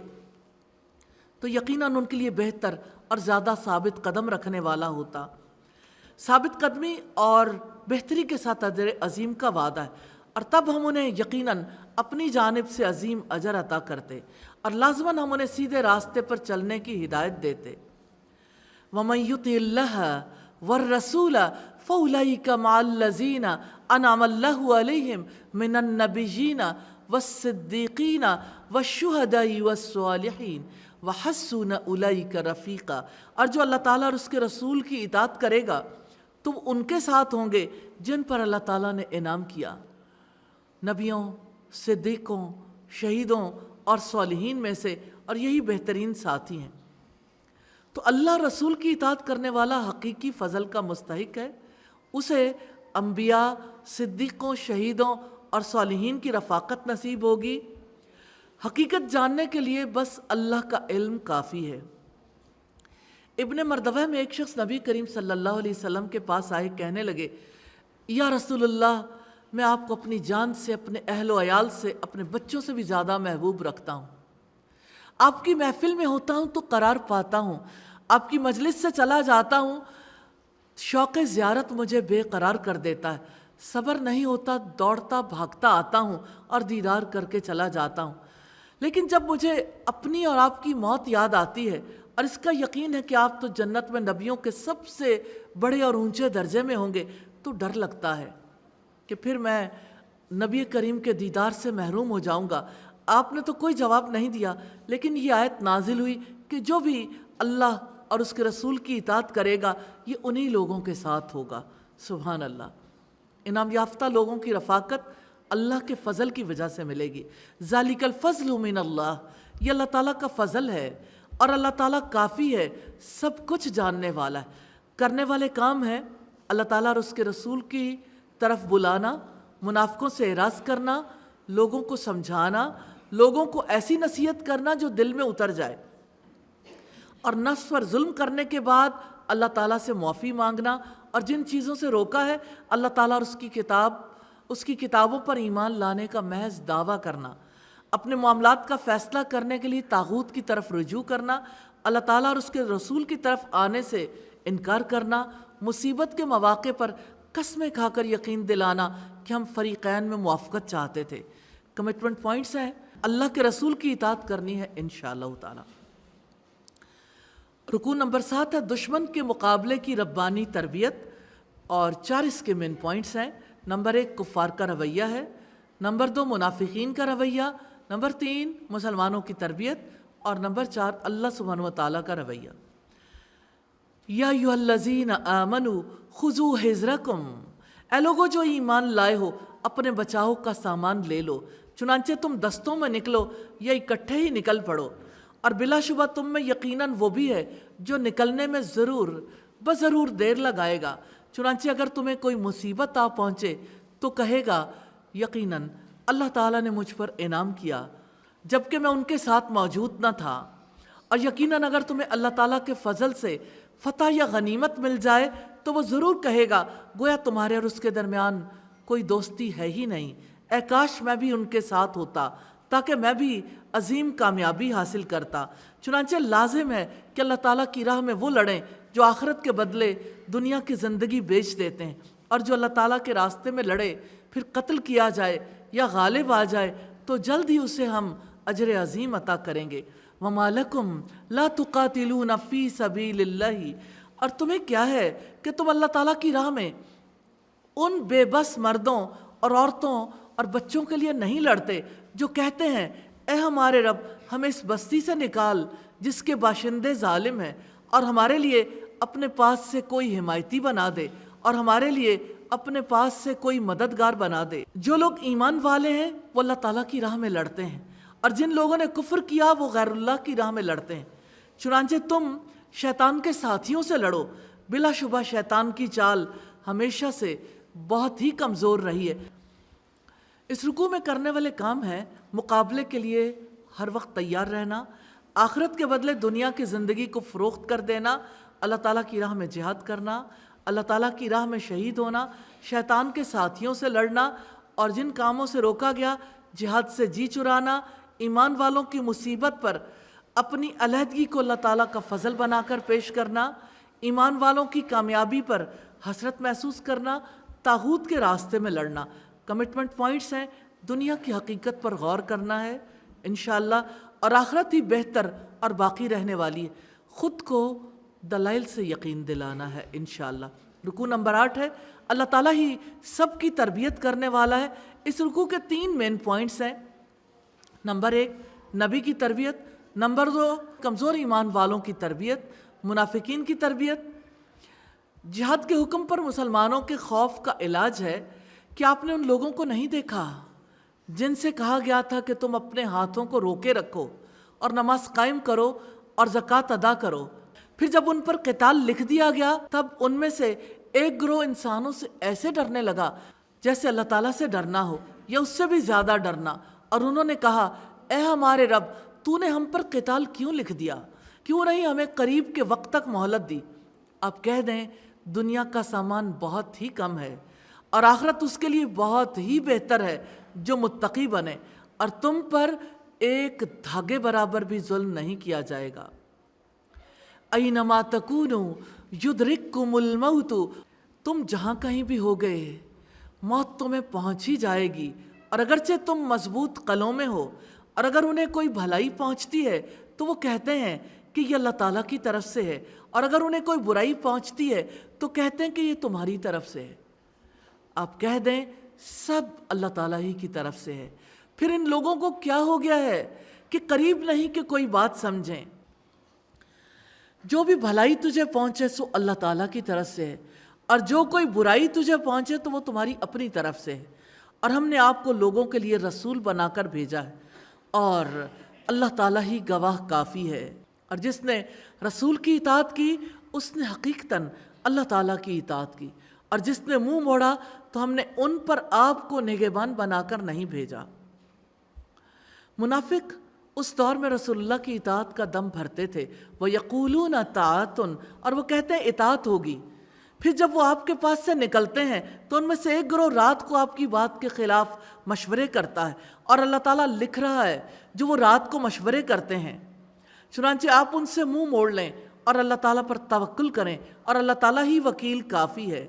تو یقیناً ان کے لیے بہتر اور زیادہ ثابت قدم رکھنے والا ہوتا۔ ثابت قدمی اور بہتری کے ساتھ اجر عظیم کا وعدہ ہے، اور تب ہم انہیں یقیناً اپنی جانب سے عظیم اجر عطا کرتے اور لازماً ہم انہیں سیدھے راستے پر چلنے کی ہدایت دیتے۔ وَمَن يُطِعِ اللَّهَ وَالرَّسُولَ فَأُولَئِكَ مَعَ الَّذِينَ أَنْعَمَ اللَّهُ عَلَيْهِمْ مِنَ النَّبِيِّينَ وَالصِّدِّيقِينَ وَالشُّهَدَاءِ وَالصَّالِحِينَ وَحَسُنَ أُولَئِكَ رَفِیقًا، اور جو اللہ تعالیٰ اور اس کے رسول کی اطاعت کرے گا تو وہ ان کے ساتھ ہوں گے جن پر اللہ تعالیٰ نے انعام کیا، نبیوں، صدیقوں، شہیدوں اور صالحین میں سے، اور یہی بہترین ساتھی ہیں۔ تو اللہ رسول کی اطاعت کرنے والا حقیقی فضل کا مستحق ہے، اسے انبیاء، صدیقوں، شہیدوں اور صالحین کی رفاقت نصیب ہوگی۔ حقیقت جاننے کے لیے بس اللہ کا علم کافی ہے۔ ابن مردوہ میں ایک شخص نبی کریم صلی اللہ علیہ وسلم کے پاس آئے، کہنے لگے، یا رسول اللہ، میں آپ کو اپنی جان سے، اپنے اہل و عیال سے، اپنے بچوں سے بھی زیادہ محبوب رکھتا ہوں۔ آپ کی محفل میں ہوتا ہوں تو قرار پاتا ہوں، آپ کی مجلس سے چلا جاتا ہوں، شوق زیارت مجھے بے قرار کر دیتا ہے، صبر نہیں ہوتا، دوڑتا بھاگتا آتا ہوں اور دیدار کر کے چلا جاتا ہوں۔ لیکن جب مجھے اپنی اور آپ کی موت یاد آتی ہے اور اس کا یقین ہے کہ آپ تو جنت میں نبیوں کے سب سے بڑے اور اونچے درجے میں ہوں گے، تو ڈر لگتا ہے کہ پھر میں نبی کریم کے دیدار سے محروم ہو جاؤں گا۔ آپ نے تو کوئی جواب نہیں دیا، لیکن یہ آیت نازل ہوئی کہ جو بھی اللہ اور اس کے رسول کی اطاعت کرے گا یہ انہی لوگوں کے ساتھ ہوگا۔ سبحان اللہ۔ انعام یافتہ لوگوں کی رفاقت اللہ کے فضل کی وجہ سے ملے گی۔ ذالک الفضل من اللہ، یہ اللہ تعالیٰ کا فضل ہے، اور اللہ تعالیٰ کافی ہے، سب کچھ جاننے والا ہے۔ کرنے والے کام ہیں اللہ تعالیٰ اور اس کے رسول کی طرف بلانا، منافقوں سے اعراض کرنا، لوگوں کو سمجھانا، لوگوں کو ایسی نصیحت کرنا جو دل میں اتر جائے، اور نفس پر ظلم کرنے کے بعد اللہ تعالیٰ سے معافی مانگنا، اور جن چیزوں سے روکا ہے اللہ تعالیٰ اور اس کی کتابوں پر ایمان لانے کا محض دعویٰ کرنا، اپنے معاملات کا فیصلہ کرنے کے لیے طاغوت کی طرف رجوع کرنا، اللہ تعالیٰ اور اس کے رسول کی طرف آنے سے انکار کرنا، مصیبت کے مواقع پر قسمیں کھا کر یقین دلانا کہ ہم فریقین میں موافقت چاہتے تھے۔ کمٹمنٹ پوائنٹس ہیں، اللہ کے رسول کی اطاعت کرنی ہے انشاءاللہ تعالی۔ رکوع نمبر 7 ہے دشمن کے مقابلے کی ربانی تربیت، اور 4 اس کے مین پوائنٹس ہیں۔ نمبر 1 کفار کا رویہ ہے، نمبر 2 منافقین کا رویہ، نمبر 3 مسلمانوں کی تربیت، اور نمبر 4 اللہ سبحانہ و تعالیٰ کا رویہ۔ یا ایھا الذین آمنوا خذوا حذرکم، اے لوگو جو ایمان لائے ہو اپنے بچاؤ کا سامان لے لو، چنانچہ تم دستوں میں نکلو یا اکٹھے ہی نکل پڑو، اور بلا شبہ تم میں یقیناً وہ بھی ہے جو نکلنے میں بضرور دیر لگائے گا، چنانچہ اگر تمہیں کوئی مصیبت آ پہنچے تو کہے گا یقیناً اللہ تعالیٰ نے مجھ پر انعام کیا جبکہ میں ان کے ساتھ موجود نہ تھا، اور یقیناً اگر تمہیں اللہ تعالیٰ کے فضل سے فتح یا غنیمت مل جائے تو وہ ضرور کہے گا گویا تمہارے اور اس کے درمیان کوئی دوستی ہے ہی نہیں، اے کاش میں بھی ان کے ساتھ ہوتا تاکہ میں بھی عظیم کامیابی حاصل کرتا۔ چنانچہ لازم ہے کہ اللہ تعالیٰ کی راہ میں وہ لڑیں جو آخرت کے بدلے دنیا کی زندگی بیچ دیتے ہیں، اور جو اللہ تعالیٰ کے راستے میں لڑے پھر قتل کیا جائے یا غالب آ جائے تو جلد ہی اسے ہم اجر عظیم عطا کریں گے۔ وَمَا لَكُمْ لَا تُقَاتِلُونَ فِي سَبِيلِ اللَّهِ، اور تمہیں کیا ہے کہ تم اللہ تعالیٰ کی راہ میں ان بے بس مردوں اور عورتوں اور بچوں کے لیے نہیں لڑتے جو کہتے ہیں اے ہمارے رب ہمیں اس بستی سے نکال جس کے باشندے ظالم ہیں، اور ہمارے لیے اپنے پاس سے کوئی حمایتی بنا دے، اور ہمارے لیے اپنے پاس سے کوئی مددگار بنا دے۔ جو لوگ ایمان والے ہیں وہ اللہ تعالیٰ کی راہ میں لڑتے ہیں، اور جن لوگوں نے کفر کیا وہ غیر اللہ کی راہ میں لڑتے ہیں، چنانچہ تم شیطان کے ساتھیوں سے لڑو، بلا شبہ شیطان کی چال ہمیشہ سے بہت ہی کمزور رہی ہے۔ اس رکوع میں کرنے والے کام ہیں مقابلے کے لیے ہر وقت تیار رہنا، آخرت کے بدلے دنیا کی زندگی کو فروخت کر دینا، اللہ تعالیٰ کی راہ میں جہاد کرنا، اللہ تعالیٰ کی راہ میں شہید ہونا، شیطان کے ساتھیوں سے لڑنا، اور جن کاموں سے روکا گیا جہاد سے جی چرانا، ایمان والوں کی مصیبت پر اپنی علیحدگی کو اللہ تعالیٰ کا فضل بنا کر پیش کرنا، ایمان والوں کی کامیابی پر حسرت محسوس کرنا، طاغوت کے راستے میں لڑنا۔ کمٹمنٹ پوائنٹس ہیں، دنیا کی حقیقت پر غور کرنا ہے انشاءاللہ، اور آخرت ہی بہتر اور باقی رہنے والی ہے، خود کو دلائل سے یقین دلانا ہے انشاءاللہ۔ رکوع نمبر 8 ہے اللہ تعالیٰ ہی سب کی تربیت کرنے والا ہے۔ اس رکوع کے 3 مین پوائنٹس ہیں۔ نمبر 1 نبی کی تربیت، نمبر 2 کمزور ایمان والوں کی تربیت، منافقین کی تربیت۔ جہاد کے حکم پر مسلمانوں کے خوف کا علاج ہے کہ آپ نے ان لوگوں کو نہیں دیکھا جن سے کہا گیا تھا کہ تم اپنے ہاتھوں کو روکے رکھو اور نماز قائم کرو اور زکوٰۃ ادا کرو، پھر جب ان پر قتال لکھ دیا گیا تب ان میں سے ایک گروہ انسانوں سے ایسے ڈرنے لگا جیسے اللہ تعالیٰ سے ڈرنا ہو یا اس سے بھی زیادہ ڈرنا، اور انہوں نے کہا اے ہمارے رب تو نے ہم پر قتال کیوں لکھ دیا، کیوں نہیں ہمیں قریب کے وقت تک مہلت دی۔ آپ کہہ دیں دنیا کا سامان بہت ہی کم ہے اور آخرت اس کے لیے بہت ہی بہتر ہے جو متقی بنے، اور تم پر ایک دھاگے برابر بھی ظلم نہیں کیا جائے گا۔ اینما تکونوا یدرککم الموت، تم جہاں کہیں بھی ہو گئے موت تمہیں پہنچ ہی جائے گی، اور اگرچہ تم مضبوط قلعوں میں ہو اور اگر انہیں کوئی بھلائی پہنچتی ہے تو وہ کہتے ہیں کہ یہ اللہ تعالیٰ کی طرف سے ہے، اور اگر انہیں کوئی برائی پہنچتی ہے تو کہتے ہیں کہ یہ تمہاری طرف سے ہے۔ آپ کہہ دیں سب اللہ تعالیٰ ہی کی طرف سے ہے، پھر ان لوگوں کو کیا ہو گیا ہے کہ قریب نہیں کہ کوئی بات سمجھیں۔ جو بھی بھلائی تجھے پہنچے سو اللہ تعالیٰ کی طرف سے ہے، اور جو کوئی برائی تجھے پہنچے تو وہ تمہاری اپنی طرف سے ہے، اور ہم نے آپ کو لوگوں کے لیے رسول بنا کر بھیجا ہے، اور اللہ تعالیٰ ہی گواہ کافی ہے۔ اور جس نے رسول کی اطاعت کی اس نے حقیقتاً اللہ تعالیٰ کی اطاعت کی، اور جس نے منہ موڑا تو ہم نے ان پر آپ کو نگہبان بنا کر نہیں بھیجا۔ منافق اس دور میں رسول اللہ کی اطاعت کا دم بھرتے تھے، وَيَقُولُونَ طَاعَةٌ، اور وہ کہتے ہیں اطاعت ہوگی، پھر جب وہ آپ کے پاس سے نکلتے ہیں تو ان میں سے ایک گروہ رات کو آپ کی بات کے خلاف مشورے کرتا ہے، اور اللہ تعالیٰ لکھ رہا ہے جو وہ رات کو مشورے کرتے ہیں، چنانچہ آپ ان سے منہ موڑ لیں اور اللہ تعالیٰ پر توکل کریں، اور اللہ تعالیٰ ہی وکیل کافی ہے۔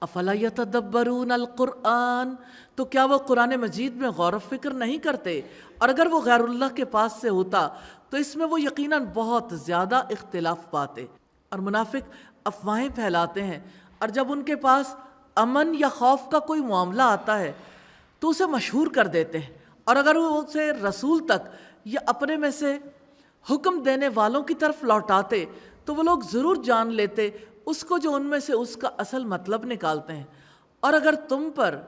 افلا یتدبرون القرآن، تو کیا وہ قرآن مجید میں غور و فکر نہیں کرتے، اور اگر وہ غیر اللہ کے پاس سے ہوتا تو اس میں وہ یقیناً بہت زیادہ اختلاف پاتے۔ اور منافق افواہیں پھیلاتے ہیں، اور جب ان کے پاس امن یا خوف کا کوئی معاملہ آتا ہے تو اسے مشہور کر دیتے ہیں، اور اگر وہ اسے رسول تک یا اپنے میں سے حکم دینے والوں کی طرف لوٹاتے تو وہ لوگ ضرور جان لیتے اس کو جو ان میں سے اس کا اصل مطلب نکالتے ہیں، اور اگر تم پر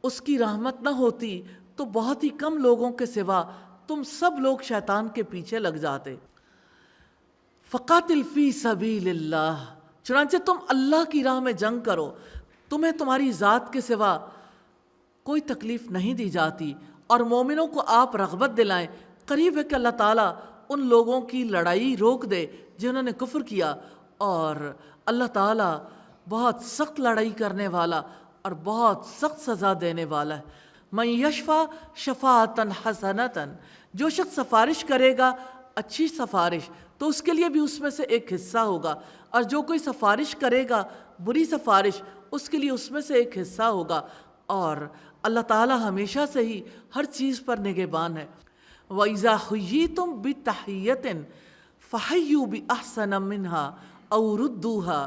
اس کی رحمت نہ ہوتی تو بہت ہی کم لوگوں کے سوا تم سب لوگ شیطان کے پیچھے لگ جاتے۔ فقاتل فی سبیل اللہ، چنانچہ تم اللہ کی راہ میں جنگ کرو، تمہیں تمہاری ذات کے سوا کوئی تکلیف نہیں دی جاتی، اور مومنوں کو آپ رغبت دلائیں۔ قریب ہے کہ اللہ تعالیٰ ان لوگوں کی لڑائی روک دے جنہوں نے کفر کیا، اور اللہ تعالیٰ بہت سخت لڑائی کرنے والا اور بہت سخت سزا دینے والا ہے۔ من یشفع شفاعۃ حسنۃ، جو شخص سفارش کرے گا اچھی سفارش تو اس کے لیے بھی اس میں سے ایک حصہ ہوگا، اور جو کوئی سفارش کرے گا بری سفارش اس کے لیے اس میں سے ایک حصہ ہوگا، اور اللہ تعالیٰ ہمیشہ سے ہی ہر چیز پر نگہبان ہے۔ وَإِذَا حُيِّيتُم بِتَحِيَّةٍ فَحَيُّوا بِأَحْسَنَ مِنْهَا أَوْ رُدُّوهَا،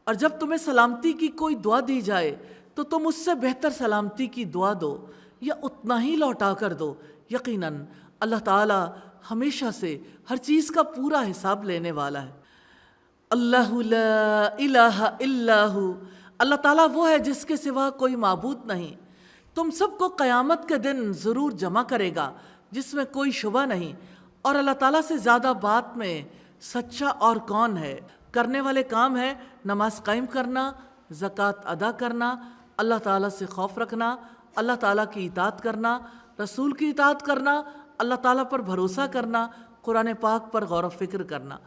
اور جب تمہیں سلامتی کی کوئی دعا دی جائے تو تم اس سے بہتر سلامتی کی دعا دو یا اتنا ہی لوٹا کر دو، یقیناً اللہ تعالیٰ ہمیشہ سے ہر چیز کا پورا حساب لینے والا ہے۔ اللہ لا الہ الا ہو، اللہ تعالیٰ وہ ہے جس کے سوا کوئی معبود نہیں۔ تم سب کو قیامت کے دن ضرور جمع کرے گا جس میں کوئی شبہ نہیں، اور اللہ تعالیٰ سے زیادہ بات میں سچا اور کون ہے۔ کرنے والے کام ہے نماز قائم کرنا، زکوٰۃ ادا کرنا، اللہ تعالیٰ سے خوف رکھنا، اللہ تعالیٰ کی اطاعت کرنا، رسول کی اطاعت کرنا، اللہ تعالیٰ پر بھروسہ کرنا، قرآن پاک پر غور و فکر کرنا،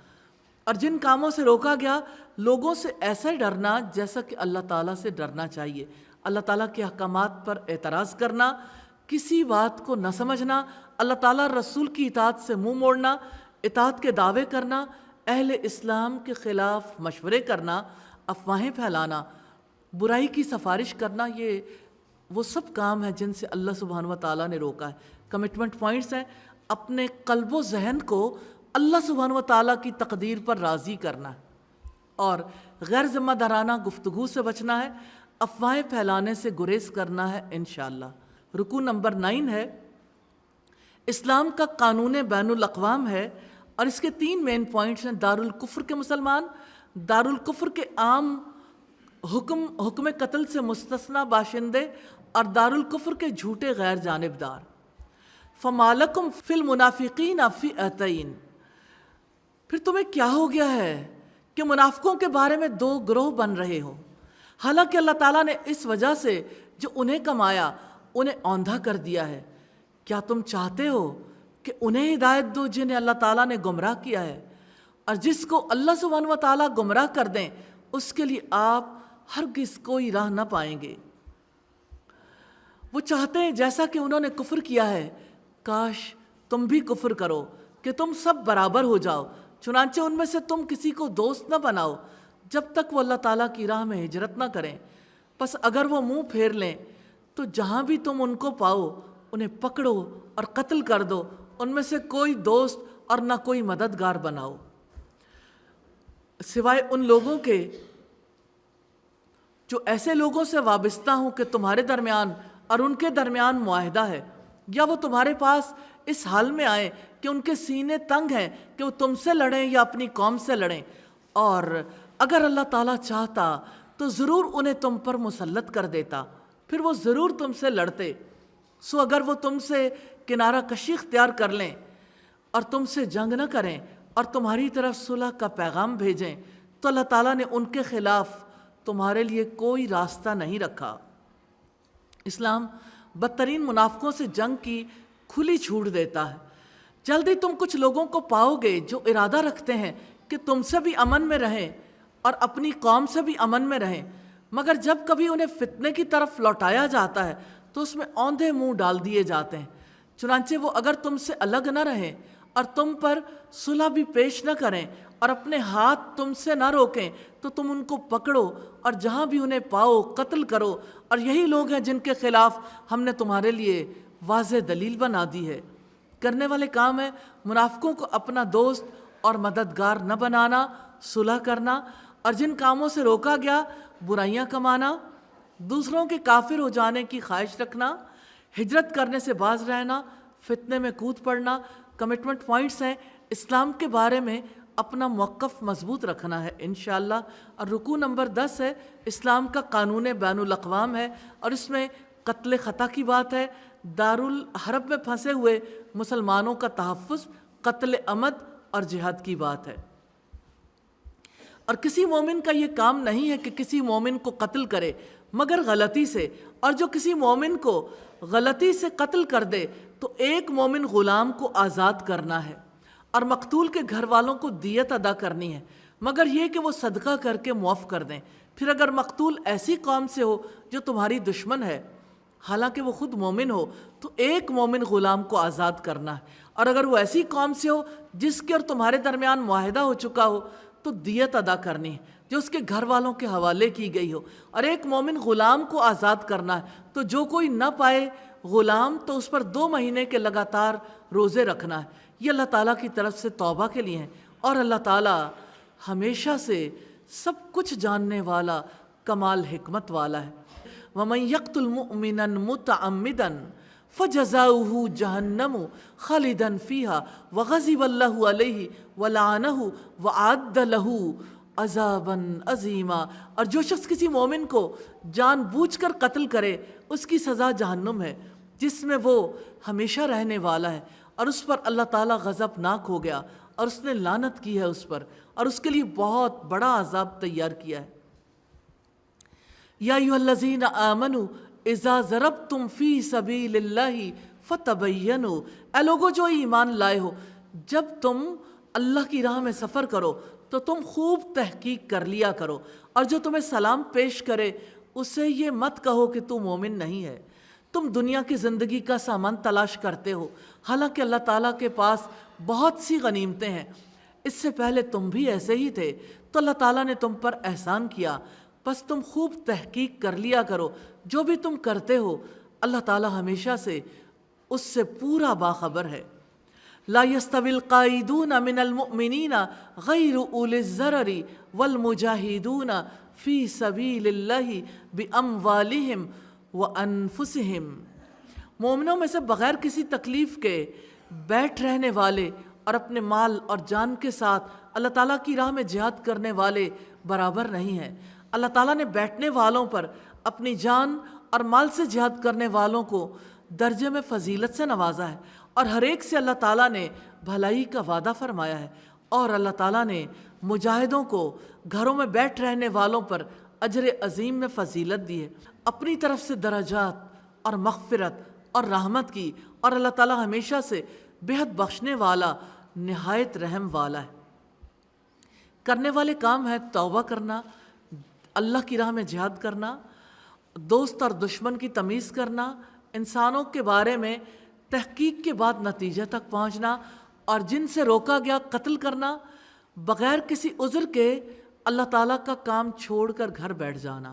اور جن کاموں سے روکا گیا لوگوں سے ایسا ڈرنا جیسا کہ اللہ تعالیٰ سے ڈرنا چاہیے۔ اللہ تعالیٰ کے احکامات پر اعتراض کرنا، کسی بات کو نہ سمجھنا، اللہ تعالیٰ رسول کی اطاعت سے منہ موڑنا، اطاعت کے دعوے کرنا، اہل اسلام کے خلاف مشورے کرنا، افواہیں پھیلانا، برائی کی سفارش کرنا، یہ وہ سب کام ہیں جن سے اللہ سبحانہ و تعالیٰ نے روکا ہے۔ کمٹمنٹ پوائنٹس ہیں: اپنے قلب و ذہن کو اللہ سبحانہ و تعالیٰ کی تقدیر پر راضی کرنا ہے، اور غیر ذمہ دارانہ گفتگو سے بچنا ہے، افواہیں پھیلانے سے گریز کرنا ہے انشاءاللہ۔ رکوع نمبر 9 ہے، اسلام کا قانون بین الاقوام ہے، اور اس کے 3 مین پوائنٹس ہیں: دارالکفر کے مسلمان، دارالکفر کے عام حکم قتل سے مستثنی باشندے، اور دارالکفر کے جھوٹے غیر جانبدار۔ فَمَا لَكُمْ فِي الْمُنَافِقِينَ فِئَتَيْنِ، پھر تمہیں کیا ہو گیا ہے کہ منافقوں کے بارے میں 2 گروہ بن رہے ہو، حالانکہ اللہ تعالیٰ نے اس وجہ سے جو انہیں کمایا انہیں اوندھا کر دیا ہے۔ کیا تم چاہتے ہو کہ انہیں ہدایت دو جنہیں اللہ تعالیٰ نے گمراہ کیا ہے؟ اور جس کو اللہ سبحانہ و تعالیٰ گمراہ کر دیں اس کے لیے آپ ہرگز کوئی راہ نہ پائیں گے۔ وہ چاہتے ہیں جیسا کہ انہوں نے کفر کیا ہے، کاش تم بھی کفر کرو کہ تم سب برابر ہو جاؤ، چنانچہ ان میں سے تم کسی کو دوست نہ بناؤ جب تک وہ اللہ تعالیٰ کی راہ میں ہجرت نہ کریں۔ پس اگر وہ منہ پھیر لیں تو جہاں بھی تم ان کو پاؤ انہیں پکڑو اور قتل کر دو، ان میں سے کوئی دوست اور نہ کوئی مددگار بناؤ، سوائے ان لوگوں کے جو ایسے لوگوں سے وابستہ ہوں کہ تمہارے درمیان اور ان کے درمیان معاہدہ ہے، یا وہ تمہارے پاس اس حال میں آئیں کہ ان کے سینے تنگ ہیں کہ وہ تم سے لڑیں یا اپنی قوم سے لڑیں، اور اگر اللہ تعالیٰ چاہتا تو ضرور انہیں تم پر مسلط کر دیتا، پھر وہ ضرور تم سے لڑتے۔ سو اگر وہ تم سے کنارہ کشی اختیار کر لیں اور تم سے جنگ نہ کریں اور تمہاری طرف صلح کا پیغام بھیجیں تو اللہ تعالیٰ نے ان کے خلاف تمہارے لیے کوئی راستہ نہیں رکھا۔ اسلام بدترین منافقوں سے جنگ کی کھلی چھوٹ دیتا ہے۔ جلدی تم کچھ لوگوں کو پاؤ گے جو ارادہ رکھتے ہیں کہ تم سے بھی امن میں رہیں اور اپنی قوم سے بھی امن میں رہیں، مگر جب کبھی انہیں فتنے کی طرف لوٹایا جاتا ہے تو اس میں اوندھے منہ ڈال دیے جاتے ہیں۔ چنانچہ وہ اگر تم سے الگ نہ رہیں اور تم پر صلح بھی پیش نہ کریں اور اپنے ہاتھ تم سے نہ روکیں تو تم ان کو پکڑو اور جہاں بھی انہیں پاؤ قتل کرو، اور یہی لوگ ہیں جن کے خلاف ہم نے تمہارے لیے واضح دلیل بنا دی ہے۔ کرنے والے کام ہے منافقوں کو اپنا دوست اور مددگار نہ بنانا، صلح کرنا، اور جن کاموں سے روکا گیا برائیاں کمانا، دوسروں کے کافر ہو جانے کی خواہش رکھنا، ہجرت کرنے سے باز رہنا، فتنے میں کود پڑنا۔ کمٹمنٹ پوائنٹس ہیں: اسلام کے بارے میں اپنا موقف مضبوط رکھنا ہے انشاءاللہ۔ اور رکوع نمبر 10 ہے اسلام کا قانون بین الاقوام ہے، اور اس میں قتل خطا کی بات ہے، دارالحرب میں پھنسے ہوئے مسلمانوں کا تحفظ، قتل عمد اور جہاد کی بات ہے۔ اور کسی مومن کا یہ کام نہیں ہے کہ کسی مومن کو قتل کرے مگر غلطی سے، اور جو کسی مومن کو غلطی سے قتل کر دے تو ایک مومن غلام کو آزاد کرنا ہے، اور مقتول کے گھر والوں کو دیت ادا کرنی ہے، مگر یہ کہ وہ صدقہ کر کے معاف کر دیں۔ پھر اگر مقتول ایسی قوم سے ہو جو تمہاری دشمن ہے حالانکہ وہ خود مومن ہو تو ایک مومن غلام کو آزاد کرنا ہے، اور اگر وہ ایسی قوم سے ہو جس کے اور تمہارے درمیان معاہدہ ہو چکا ہو تو دیت ادا کرنی ہے جو اس کے گھر والوں کے حوالے کی گئی ہو، اور ایک مومن غلام کو آزاد کرنا ہے۔ تو جو کوئی نہ پائے غلام تو اس پر 2 مہینے کے لگاتار روزے رکھنا ہے۔ یہ اللہ تعالیٰ کی طرف سے توبہ کے لیے ہیں، اور اللہ تعالیٰ ہمیشہ سے سب کچھ جاننے والا، کمال حکمت والا ہے۔ وَمَن يَقْتُلْ مُؤْمِنًا مُتَعَمِّدًا فَجَزَاؤُهُ جَهَنَّمُ خَالِدًا فِيهَا وَغَضِبَ اللَّهُ عَلَيْهِ وَلَعَنَهُ وَأَعَدَّ لَهُ عَذَابًا عَظِيمًا۔ اور جو شخص کسی مومن کو جان بوجھ کر قتل کرے اس کی سزا جہنم ہے جس میں وہ ہمیشہ رہنے والا ہے، اور اس پر اللہ تعالیٰ غضبناک ہو گیا اور اس نے لعنت کی ہے اس پر، اور اس کے لیے بہت بڑا عذاب تیار کیا ہے۔ یا ایھا الذین آمنوا اذا ضربتم فی سبیل اللہ فتبینوا، اے لوگو جو ایمان لائے ہو، جب تم اللہ کی راہ میں سفر کرو تو تم خوب تحقیق کر لیا کرو، اور جو تمہیں سلام پیش کرے اسے یہ مت کہو کہ تو مومن نہیں ہے۔ تم دنیا کی زندگی کا سامان تلاش کرتے ہو حالانکہ اللہ تعالیٰ کے پاس بہت سی غنیمتیں ہیں، اس سے پہلے تم بھی ایسے ہی تھے تو اللہ تعالیٰ نے تم پر احسان کیا، بس تم خوب تحقیق کر لیا کرو، جو بھی تم کرتے ہو اللہ تعالیٰ ہمیشہ سے اس سے پورا باخبر ہے۔ لا يستوي القائدون من المؤمنین غیر اولی الضرر والمجاہدون فی سبیل اللہ باموالہم وانفسہم، مومنوں میں سے بغیر کسی تکلیف کے بیٹھ رہنے والے اور اپنے مال اور جان کے ساتھ اللہ تعالیٰ کی راہ میں جہاد کرنے والے برابر نہیں ہیں۔ اللہ تعالیٰ نے بیٹھنے والوں پر اپنی جان اور مال سے جہاد کرنے والوں کو درجے میں فضیلت سے نوازا ہے، اور ہر ایک سے اللہ تعالیٰ نے بھلائی کا وعدہ فرمایا ہے، اور اللہ تعالیٰ نے مجاہدوں کو گھروں میں بیٹھ رہنے والوں پر اجر عظیم میں فضیلت دی ہے، اپنی طرف سے درجات اور مغفرت اور رحمت کی، اور اللہ تعالیٰ ہمیشہ سے بہت بخشنے والا، نہایت رحم والا ہے۔ کرنے والے کام ہے توبہ کرنا، اللہ کی راہ میں جہاد کرنا، دوست اور دشمن کی تمیز کرنا، انسانوں کے بارے میں تحقیق کے بعد نتیجے تک پہنچنا، اور جن سے روکا گیا قتل کرنا، بغیر کسی عذر کے اللہ تعالیٰ کا کام چھوڑ کر گھر بیٹھ جانا۔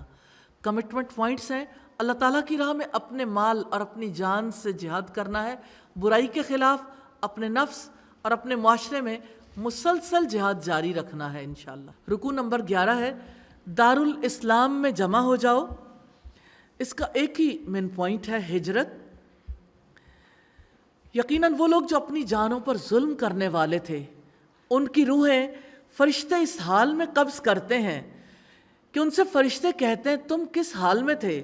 کمٹمنٹ پوائنٹس ہیں، اللہ تعالیٰ کی راہ میں اپنے مال اور اپنی جان سے جہاد کرنا ہے، برائی کے خلاف اپنے نفس اور اپنے معاشرے میں مسلسل جہاد جاری رکھنا ہے انشاءاللہ۔ رکوع نمبر 11 ہے دارالاسلام میں جمع ہو جاؤ۔ اس کا ایک ہی مین پوائنٹ ہے ہجرت۔ یقیناً وہ لوگ جو اپنی جانوں پر ظلم کرنے والے تھے ان کی روحیں فرشتے اس حال میں قبض کرتے ہیں کہ ان سے فرشتے کہتے ہیں تم کس حال میں تھے؟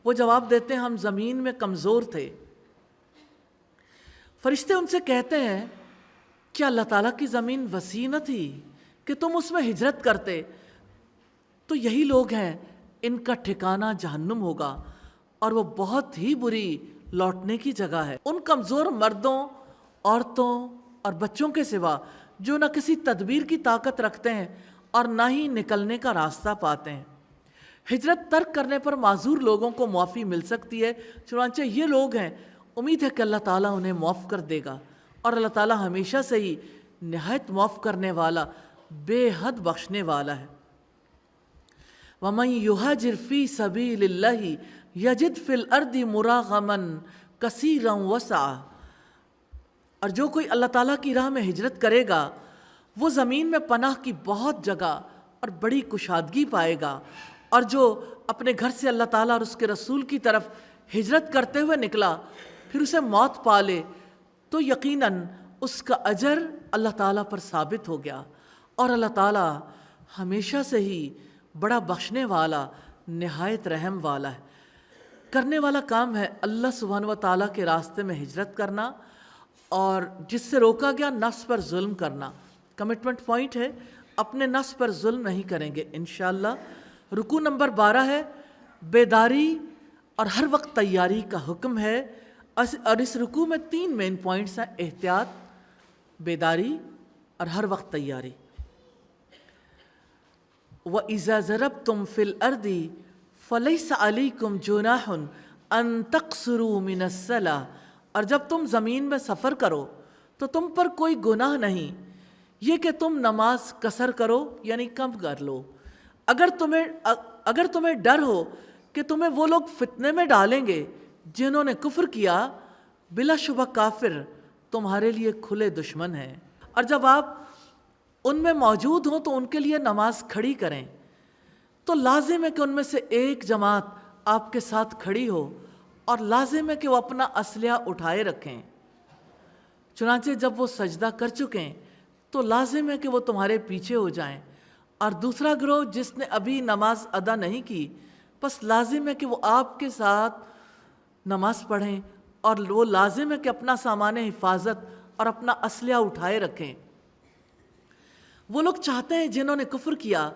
وہ جواب دیتے ہیں ہم زمین میں کمزور تھے۔ فرشتے ان سے کہتے ہیں کیا اللہ تعالیٰ کی زمین وسیع نہ تھی کہ تم اس میں ہجرت کرتے؟ تو یہی لوگ ہیں ان کا ٹھکانہ جہنم ہوگا، اور وہ بہت ہی بری لوٹنے کی جگہ ہے۔ ان کمزور مردوں، عورتوں اور بچوں کے سوا جو نہ کسی تدبیر کی طاقت رکھتے ہیں اور نہ ہی نکلنے کا راستہ پاتے ہیں۔ ہجرت ترک کرنے پر معذور لوگوں کو معافی مل سکتی ہے، چنانچہ یہ لوگ ہیں، امید ہے کہ اللہ تعالیٰ انہیں معاف کر دے گا، اور اللہ تعالیٰ ہمیشہ سے ہی نہایت معاف کرنے والا، بے حد بخشنے والا ہے۔ وَمَن يُهَاجِرْ فِي سَبِيلِ اللَّهِ يَجِدْ فِي الْأَرْضِ مُرَاغَمًا كَثِيرًا وَسَعًا، اور جو کوئی اللہ تعالیٰ کی راہ میں ہجرت کرے گا وہ زمین میں پناہ کی بہت جگہ اور بڑی کشادگی پائے گا، اور جو اپنے گھر سے اللہ تعالیٰ اور اس کے رسول کی طرف ہجرت کرتے ہوئے نکلا پھر اسے موت پا لے تو یقیناً اس کا اجر اللہ تعالیٰ پر ثابت ہو گیا، اور اللہ تعالیٰ ہمیشہ سے ہی بڑا بخشنے والا نہایت رحم والا ہے۔ کرنے والا کام ہے اللہ سبحانہ و تعالیٰ کے راستے میں ہجرت کرنا، اور جس سے روکا گیا نفس پر ظلم کرنا۔ کمٹمنٹ پوائنٹ ہے، اپنے نفس پر ظلم نہیں کریں گے انشاءاللہ۔ رکوع نمبر 12 ہے، بیداری اور ہر وقت تیاری کا حکم ہے، اور اس رکوع میں 3 مین پوائنٹس ہیں: احتیاط، بیداری اور ہر وقت تیاری۔ وَإِذَا ضَرَبْتُمْ فِي الْأَرْضِ فَلَيْسَ عَلَيْكُمْ جُنَاحٌ أَن تَقْصُرُوا مِنَ الصَّلَاةِ، اور جب تم زمین میں سفر کرو تو تم پر کوئی گناہ نہیں یہ کہ تم نماز قصر کرو، یعنی کم کر لو۔ اگر تمہیں ڈر ہو کہ تمہیں وہ لوگ فتنے میں ڈالیں گے جنہوں نے کفر کیا، بلا شبہ کافر تمہارے لیے کھلے دشمن ہیں، اور جب آپ ان میں موجود ہوں تو ان کے لیے نماز کھڑی کریں، تو لازم ہے کہ ان میں سے ایک جماعت آپ کے ساتھ کھڑی ہو، اور لازم ہے کہ وہ اپنا اسلحہ اٹھائے رکھیں۔ چنانچہ جب وہ سجدہ کر چکیں تو لازم ہے کہ وہ تمہارے پیچھے ہو جائیں، اور دوسرا گروہ جس نے ابھی نماز ادا نہیں کی، بس لازم ہے کہ وہ آپ کے ساتھ نماز پڑھیں، اور وہ لازم ہے کہ اپنا سامان حفاظت اور اپنا اسلحہ اٹھائے رکھیں۔ وہ لوگ چاہتے ہیں جنہوں نے کفر کیا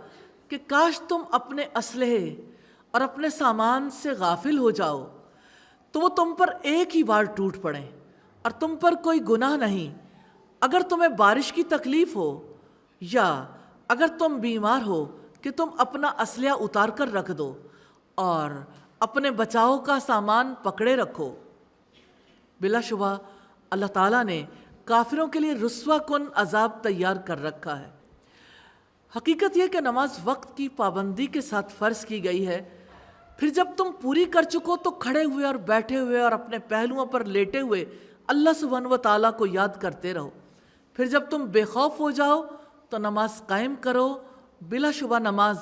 کہ کاش تم اپنے اسلحے اور اپنے سامان سے غافل ہو جاؤ، تو وہ تم پر ایک ہی بار ٹوٹ پڑیں، اور تم پر کوئی گناہ نہیں۔ اگر تمہیں بارش کی تکلیف ہو یا اگر تم بیمار ہو کہ تم اپنا اسلحہ اتار کر رکھ دو اور اپنے بچاؤ کا سامان پکڑے رکھو۔ بلا شبہ اللہ تعالیٰ نے کافروں کے لیے رسوا کن عذاب تیار کر رکھا ہے۔ حقیقت یہ کہ نماز وقت کی پابندی کے ساتھ فرض کی گئی ہے، پھر جب تم پوری کر چکو تو کھڑے ہوئے اور بیٹھے ہوئے اور اپنے پہلوؤں پر لیٹے ہوئے اللہ سبحانہ و تعالیٰ کو یاد کرتے رہو۔ پھر جب تم بے خوف ہو جاؤ تو نماز قائم کرو۔ بلا شبہ نماز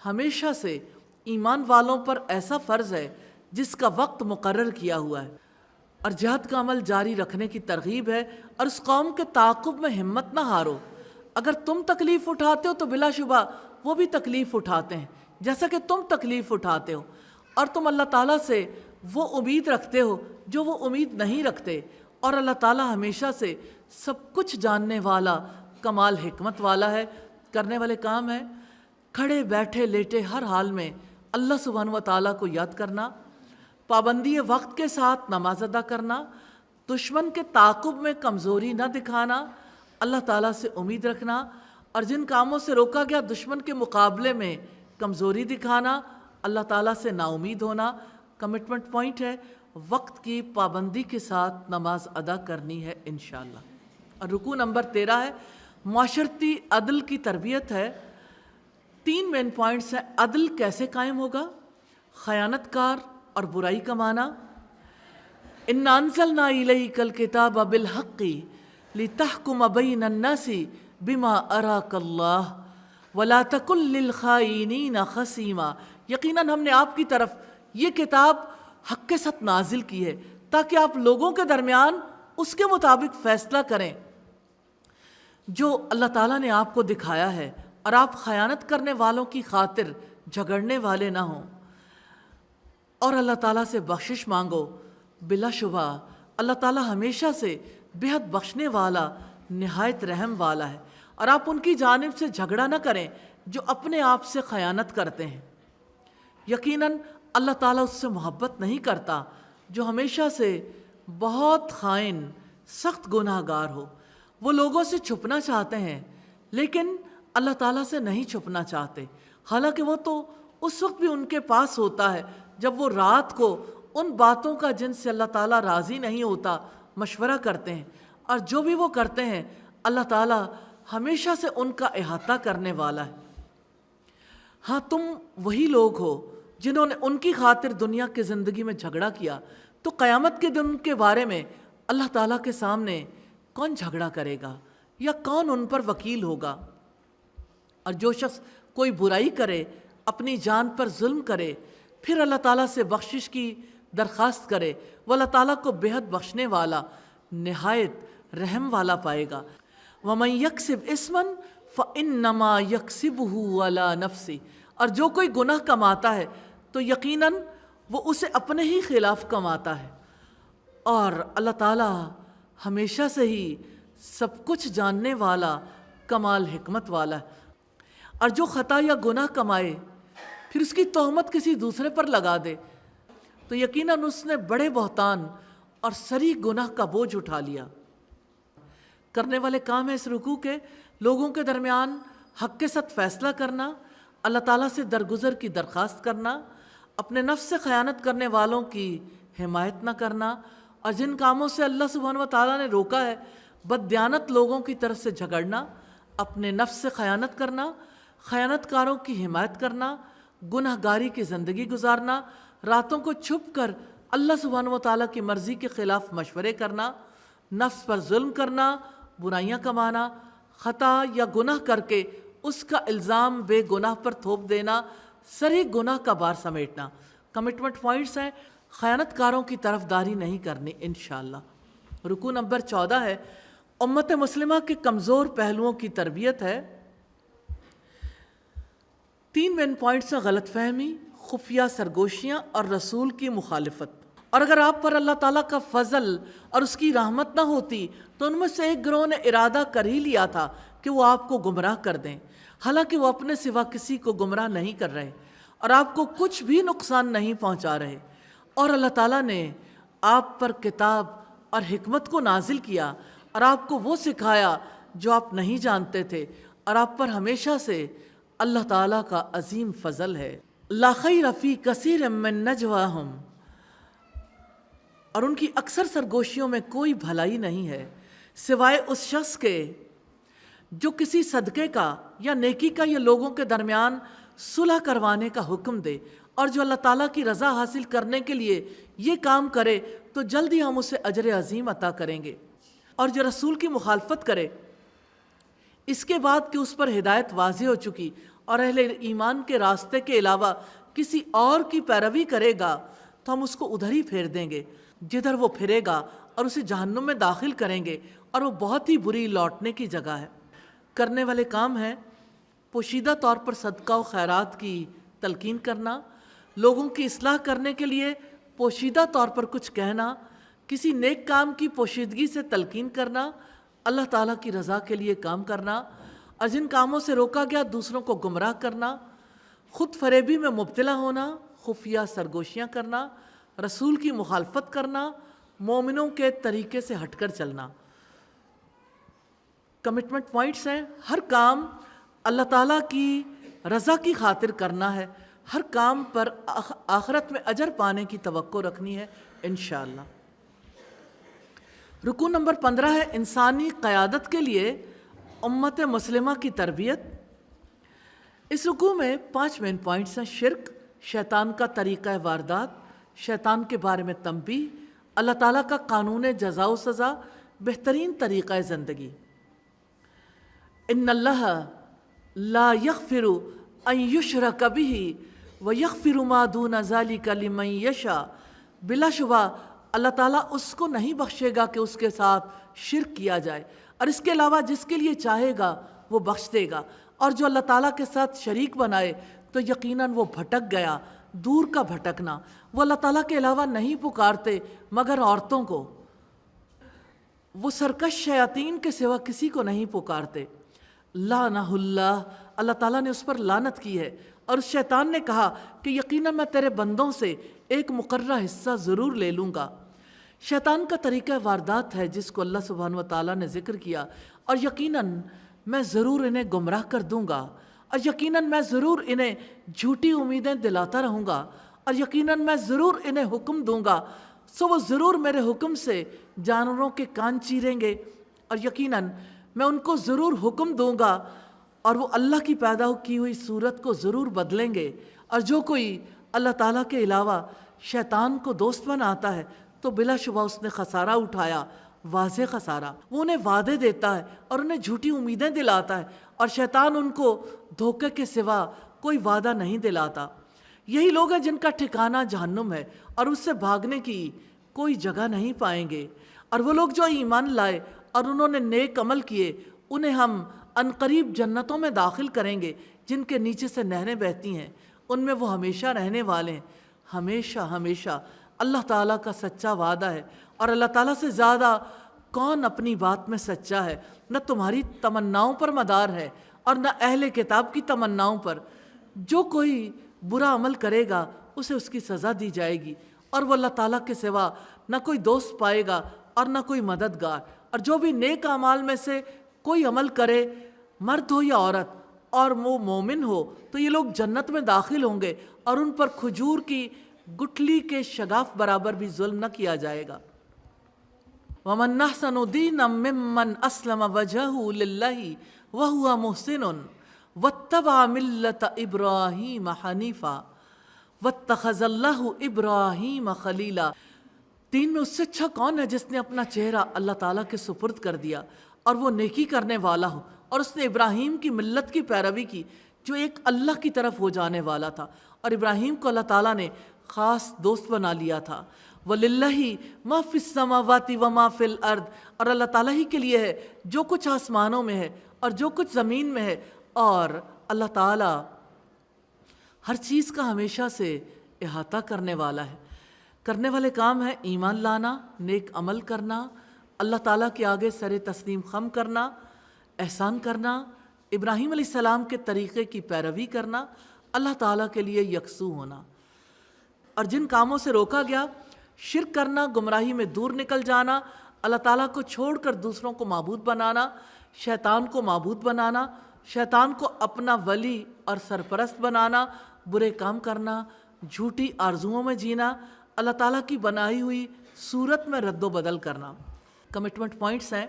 ہمیشہ سے ایمان والوں پر ایسا فرض ہے جس کا وقت مقرر کیا ہوا ہے، اور جہاد کا عمل جاری رکھنے کی ترغیب ہے، اور اس قوم کے تعاقب میں ہمت نہ ہارو۔ اگر تم تکلیف اٹھاتے ہو تو بلا شبہ وہ بھی تکلیف اٹھاتے ہیں جیسا کہ تم تکلیف اٹھاتے ہو، اور تم اللہ تعالیٰ سے وہ امید رکھتے ہو جو وہ امید نہیں رکھتے، اور اللہ تعالیٰ ہمیشہ سے سب کچھ جاننے والا، کمال حکمت والا ہے۔ کرنے والے کام ہے کھڑے بیٹھے لیٹے ہر حال میں اللہ سبحانہ و تعالیٰ کو یاد کرنا، پابندی وقت کے ساتھ نماز ادا کرنا، دشمن کے تعاقب میں کمزوری نہ دکھانا، اللہ تعالیٰ سے امید رکھنا، اور جن کاموں سے روکا گیا دشمن کے مقابلے میں کمزوری دکھانا، اللہ تعالیٰ سے نا امید ہونا۔ کمٹمنٹ پوائنٹ ہے، وقت کی پابندی کے ساتھ نماز ادا کرنی ہے انشاءاللہ۔ اور رکوع نمبر 13 ہے، معاشرتی عدل کی تربیت ہے۔ 3 مین پوائنٹس ہیں۔ عدل کیسے قائم ہوگا؟ خیانت کار اور برائی کا معنی، اِنَّا أَنزَلْنَا إِلَيْكَ الْكِتَابَ بِالْحَقِّ لِتَحْكُمَ بَيْنَ النَّاسِ بِمَا أَرَاكَ اللَّهُ وَلَا تَكُن لِّلْخَائِنِينَ خَصِيمًا، یقیناً ہم نے آپ کی طرف یہ کتاب حق کے ساتھ نازل کی ہے تاکہ آپ لوگوں کے درمیان اس کے مطابق فیصلہ کریں جو اللہ تعالیٰ نے آپ کو دکھایا ہے، اور آپ خیانت کرنے والوں کی خاطر جھگڑنے والے نہ ہوں، اور اللہ تعالیٰ سے بخشش مانگو۔ بلا شبہ اللہ تعالیٰ ہمیشہ سے بہت بخشنے والا، نہایت رحم والا ہے، اور آپ ان کی جانب سے جھگڑا نہ کریں جو اپنے آپ سے خیانت کرتے ہیں۔ یقیناً اللہ تعالیٰ اس سے محبت نہیں کرتا جو ہمیشہ سے بہت خائن، سخت گناہ گار ہو۔ وہ لوگوں سے چھپنا چاہتے ہیں لیکن اللہ تعالیٰ سے نہیں چھپنا چاہتے، حالانکہ وہ تو اس وقت بھی ان کے پاس ہوتا ہے جب وہ رات کو ان باتوں کا جن سے اللہ تعالیٰ راضی نہیں ہوتا مشورہ کرتے ہیں، اور جو بھی وہ کرتے ہیں اللہ تعالیٰ ہمیشہ سے ان کا احاطہ کرنے والا ہے۔ ہاں، تم وہی لوگ ہو جنہوں نے ان کی خاطر دنیا کی زندگی میں جھگڑا کیا، تو قیامت کے دن کے بارے میں اللہ تعالیٰ کے سامنے کون جھگڑا کرے گا یا کون ان پر وکیل ہوگا؟ اور جو شخص کوئی برائی کرے، اپنی جان پر ظلم کرے، پھر اللہ تعالیٰ سے بخشش کی درخواست کرے، وہ اللہ تعالیٰ کو بہت بخشنے والا، نہایت رحم والا پائے گا۔ وَمَن يَكْسِبْ إِثْمًا فَإِنَّمَا يَكْسِبُهُ عَلَى نَفْسِهِ، اور جو کوئی گناہ کماتا ہے تو یقیناً وہ اسے اپنے ہی خلاف کماتا ہے، اور اللہ تعالیٰ ہمیشہ سے ہی سب کچھ جاننے والا، کمال حکمت والا ہے۔ اور جو خطا یا گناہ کمائے پھر اس کی تہمت کسی دوسرے پر لگا دے تو یقیناً اس نے بڑے بہتان اور صریح گناہ کا بوجھ اٹھا لیا۔ کرنے والے کام ہے اس رکوع کے لوگوں کے درمیان حق کے ساتھ فیصلہ کرنا، اللہ تعالیٰ سے درگزر کی درخواست کرنا، اپنے نفس سے خیانت کرنے والوں کی حمایت نہ کرنا، اور جن کاموں سے اللہ سبحانہ و تعالیٰ نے روکا ہے، بددیانت لوگوں کی طرف سے جھگڑنا، اپنے نفس سے خیانت کرنا، خیانت کاروں کی حمایت کرنا، گناہ گاری کی زندگی گزارنا، راتوں کو چھپ کر اللہ سبحانہ و تعالیٰ کی مرضی کے خلاف مشورے کرنا، نفس پر ظلم کرنا، برائیاں کمانا، خطا یا گناہ کر کے اس کا الزام بے گناہ پر تھوپ دینا، صریح گناہ کا بار سمیٹنا۔ کمٹمنٹ پوائنٹس ہیں، خیانت کاروں کی طرف داری نہیں کرنی انشاءاللہ۔ رکوع نمبر 14 ہے امت مسلمہ کے کمزور پہلوؤں کی تربیت ہے۔ 3 مین پوائنٹس ہیں: غلط فہمی، خفیہ سرگوشیاں اور رسول کی مخالفت۔ اور اگر آپ پر اللہ تعالیٰ کا فضل اور اس کی رحمت نہ ہوتی تو ان میں سے ایک گروہ نے ارادہ کر ہی لیا تھا کہ وہ آپ کو گمراہ کر دیں، حالانکہ وہ اپنے سوا کسی کو گمراہ نہیں کر رہے اور آپ کو کچھ بھی نقصان نہیں پہنچا رہے، اور اللہ تعالیٰ نے آپ پر کتاب اور حکمت کو نازل کیا اور آپ کو وہ سکھایا جو آپ نہیں جانتے تھے، اور آپ پر ہمیشہ سے اللہ تعالیٰ کا عظیم فضل ہے۔ لا خیر فی کثیر من نجواہم، اور ان کی اکثر سرگوشیوں میں کوئی بھلائی نہیں ہے سوائے اس شخص کے جو کسی صدقے کا یا نیکی کا یا لوگوں کے درمیان صلح کروانے کا حکم دے، اور جو اللہ تعالیٰ کی رضا حاصل کرنے کے لیے یہ کام کرے تو جلد ہی ہم اسے اجر عظیم عطا کریں گے، اور جو رسول کی مخالفت کرے اس کے بعد کہ اس پر ہدایت واضح ہو چکی اور اہل ایمان کے راستے کے علاوہ کسی اور کی پیروی کرے گا تو ہم اس کو ادھر ہی پھیر دیں گے جدھر وہ پھرے گا، اور اسے جہنم میں داخل کریں گے، اور وہ بہت ہی بری لوٹنے کی جگہ ہے۔ کرنے والے کام ہیں پوشیدہ طور پر صدقہ و خیرات کی تلقین کرنا، لوگوں کی اصلاح کرنے کے لیے پوشیدہ طور پر کچھ کہنا، کسی نیک کام کی پوشیدگی سے تلقین کرنا، اللہ تعالیٰ کی رضا کے لیے کام کرنا، اور جن کاموں سے روکا گیا دوسروں کو گمراہ کرنا، خود فریبی میں مبتلا ہونا، خفیہ سرگوشیاں کرنا، رسول کی مخالفت کرنا، مومنوں کے طریقے سے ہٹ کر چلنا۔ کمٹمنٹ پوائنٹس ہیں: ہر کام اللہ تعالیٰ کی رضا کی خاطر کرنا ہے، ہر کام پر آخرت میں اجر پانے کی توقع رکھنی ہے انشاءاللہ۔ رکوع نمبر 15 ہے انسانی قیادت کے لیے امت مسلمہ کی تربیت۔ اس رکوع میں 5 مین پوائنٹس ہیں: شرک، شیطان کا طریقہ واردات، شیطان کے بارے میں تنبیہ، اللہ تعالیٰ کا قانون جزا و سزا، بہترین طریقہ زندگی۔ ان اللہ لا یغفر ان یشرک بہ ویغفر ما دون ذلک لمن یشاء، بلا شبہ اللہ تعالیٰ اس کو نہیں بخشے گا کہ اس کے ساتھ شرک کیا جائے، اور اس کے علاوہ جس کے لیے چاہے گا وہ بخش دے گا، اور جو اللہ تعالیٰ کے ساتھ شریک بنائے تو یقیناً وہ بھٹک گیا، دور کا بھٹکنا۔ وہ اللہ تعالیٰ کے علاوہ نہیں پکارتے مگر عورتوں کو، وہ سرکش شیاطین کے سوا کسی کو نہیں پکارتے۔ لعنہ اللہ، اللہ تعالیٰ نے اس پر لعنت کی ہے، اور اس شیطان نے کہا کہ یقیناً میں تیرے بندوں سے ایک مقررہ حصہ ضرور لے لوں گا۔ شیطان کا طریقہ واردات ہے جس کو اللہ سبحانہ و تعالیٰ نے ذکر کیا، اور یقیناً میں ضرور انہیں گمراہ کر دوں گا، اور یقیناً میں ضرور انہیں جھوٹی امیدیں دلاتا رہوں گا، اور یقیناً میں ضرور انہیں حکم دوں گا، سو وہ ضرور میرے حکم سے جانوروں کے کان چیریں گے، اور یقیناً میں ان کو ضرور حکم دوں گا، اور وہ اللہ کی پیدا کی ہوئی صورت کو ضرور بدلیں گے۔ اور جو کوئی اللہ تعالیٰ کے علاوہ شیطان کو دوست بناتا ہے تو بلا شبہ اس نے خسارہ اٹھایا، واضح خسارہ۔ وہ انہیں وعدے دیتا ہے اور انہیں جھوٹی امیدیں دلاتا ہے، اور شیطان ان کو دھوکے کے سوا کوئی وعدہ نہیں دلاتا۔ یہی لوگ ہیں جن کا ٹھکانہ جہنم ہے، اور اس سے بھاگنے کی کوئی جگہ نہیں پائیں گے۔ اور وہ لوگ جو ایمان لائے اور انہوں نے نیک عمل کیے، انہیں ہم ان قریب جنتوں میں داخل کریں گے جن کے نیچے سے نہریں بہتی ہیں، ان میں وہ ہمیشہ رہنے والے ہیں، ہمیشہ ہمیشہ۔ اللہ تعالیٰ کا سچا وعدہ ہے، اور اللہ تعالیٰ سے زیادہ کون اپنی بات میں سچا ہے؟ نہ تمہاری تمناؤں پر مدار ہے اور نہ اہل کتاب کی تمناؤں پر۔ جو کوئی برا عمل کرے گا اسے اس کی سزا دی جائے گی، اور وہ اللہ تعالیٰ کے سوا نہ کوئی دوست پائے گا اور نہ کوئی مددگار۔ اور جو بھی نیک اعمال میں سے کوئی عمل کرے، مرد ہو یا عورت، اور وہ مومن ہو، تو یہ لوگ جنت میں داخل ہوں گے، اور ان پر کھجور کی گٹھلی کے شگاف برابر بھی ظلم نہ کیا جائے گا۔ وَمَنْ أَحْسَنُ دِينًا مِّمَّنْ أَسْلَمَ وَجْهَهُ لِلَّهِ وَهُوَ مُحْسِنٌ وَاتَّبَعَ مِلَّةَ إِبْرَاهِيمَ حَنِيفًا وَاتَّخَذَ اللَّهُ إِبْرَاهِيمَ خَلِيلًا۔ دین میں اس سے اچھا کون ہے جس نے اپنا چہرہ اللہ تعالیٰ کے سپرد کر دیا اور وہ نیکی کرنے والا ہو، اور اس نے ابراہیم کی ملت کی پیروی کی جو ایک اللہ کی طرف ہو جانے والا تھا، اور ابراہیم کو اللہ تعالیٰ نے خاص دوست بنا لیا تھا۔ وَلِلَّهِ مَا فِي السَّمَاوَاتِ وَمَا فِي الْأَرْضِ، اور اللہ تعالیٰ ہی کے لیے ہے جو کچھ آسمانوں میں ہے اور جو کچھ زمین میں ہے، اور اللہ تعالیٰ ہر چیز کا ہمیشہ سے احاطہ کرنے والا ہے۔ کرنے والے کام ہے ایمان لانا، نیک عمل کرنا، اللہ تعالیٰ کے آگے سر تسلیم خم کرنا، احسان کرنا، ابراہیم علیہ السلام کے طریقے کی پیروی کرنا، اللہ تعالیٰ کے لیے یکسو ہونا۔ اور جن کاموں سے روکا گیا، شرک کرنا، گمراہی میں دور نکل جانا، اللہ تعالیٰ کو چھوڑ کر دوسروں کو معبود بنانا، شیطان کو معبود بنانا، شیطان کو اپنا ولی اور سرپرست بنانا، برے کام کرنا، جھوٹی آرزوؤں میں جینا، اللہ تعالیٰ کی بنائی ہوئی صورت میں رد و بدل کرنا۔ کمٹمنٹ پوائنٹس ہیں: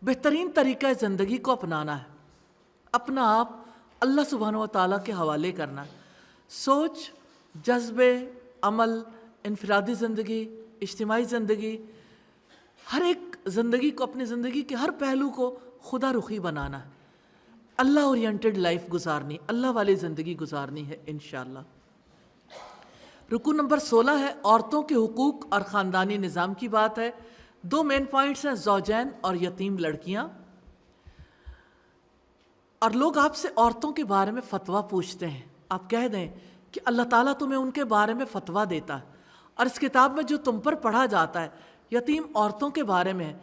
بہترین طریقہ زندگی کو اپنانا ہے، اپنا آپ اللہ سبحانہ و تعالیٰ کے حوالے کرنا ہے، سوچ، جذبے، عمل، انفرادی زندگی، اجتماعی زندگی، ہر ایک زندگی کو، اپنی زندگی کے ہر پہلو کو خدا رخی بنانا ہے، اللہ اورینٹڈ لائف گزارنی، اللہ والی زندگی گزارنی ہے انشاءاللہ۔ رکو نمبر 16 ہے عورتوں کے حقوق اور خاندانی نظام کی بات ہے۔ 2 مین پوائنٹس ہیں: زوجین اور یتیم لڑکیاں۔ اور لوگ آپ سے عورتوں کے بارے میں فتویٰ پوچھتے ہیں، آپ کہہ دیں کہ اللہ تعالیٰ تمہیں ان کے بارے میں فتویٰ دیتا ہے، اور اس کتاب میں جو تم پر پڑھا جاتا ہے یتیم عورتوں کے بارے میں ہے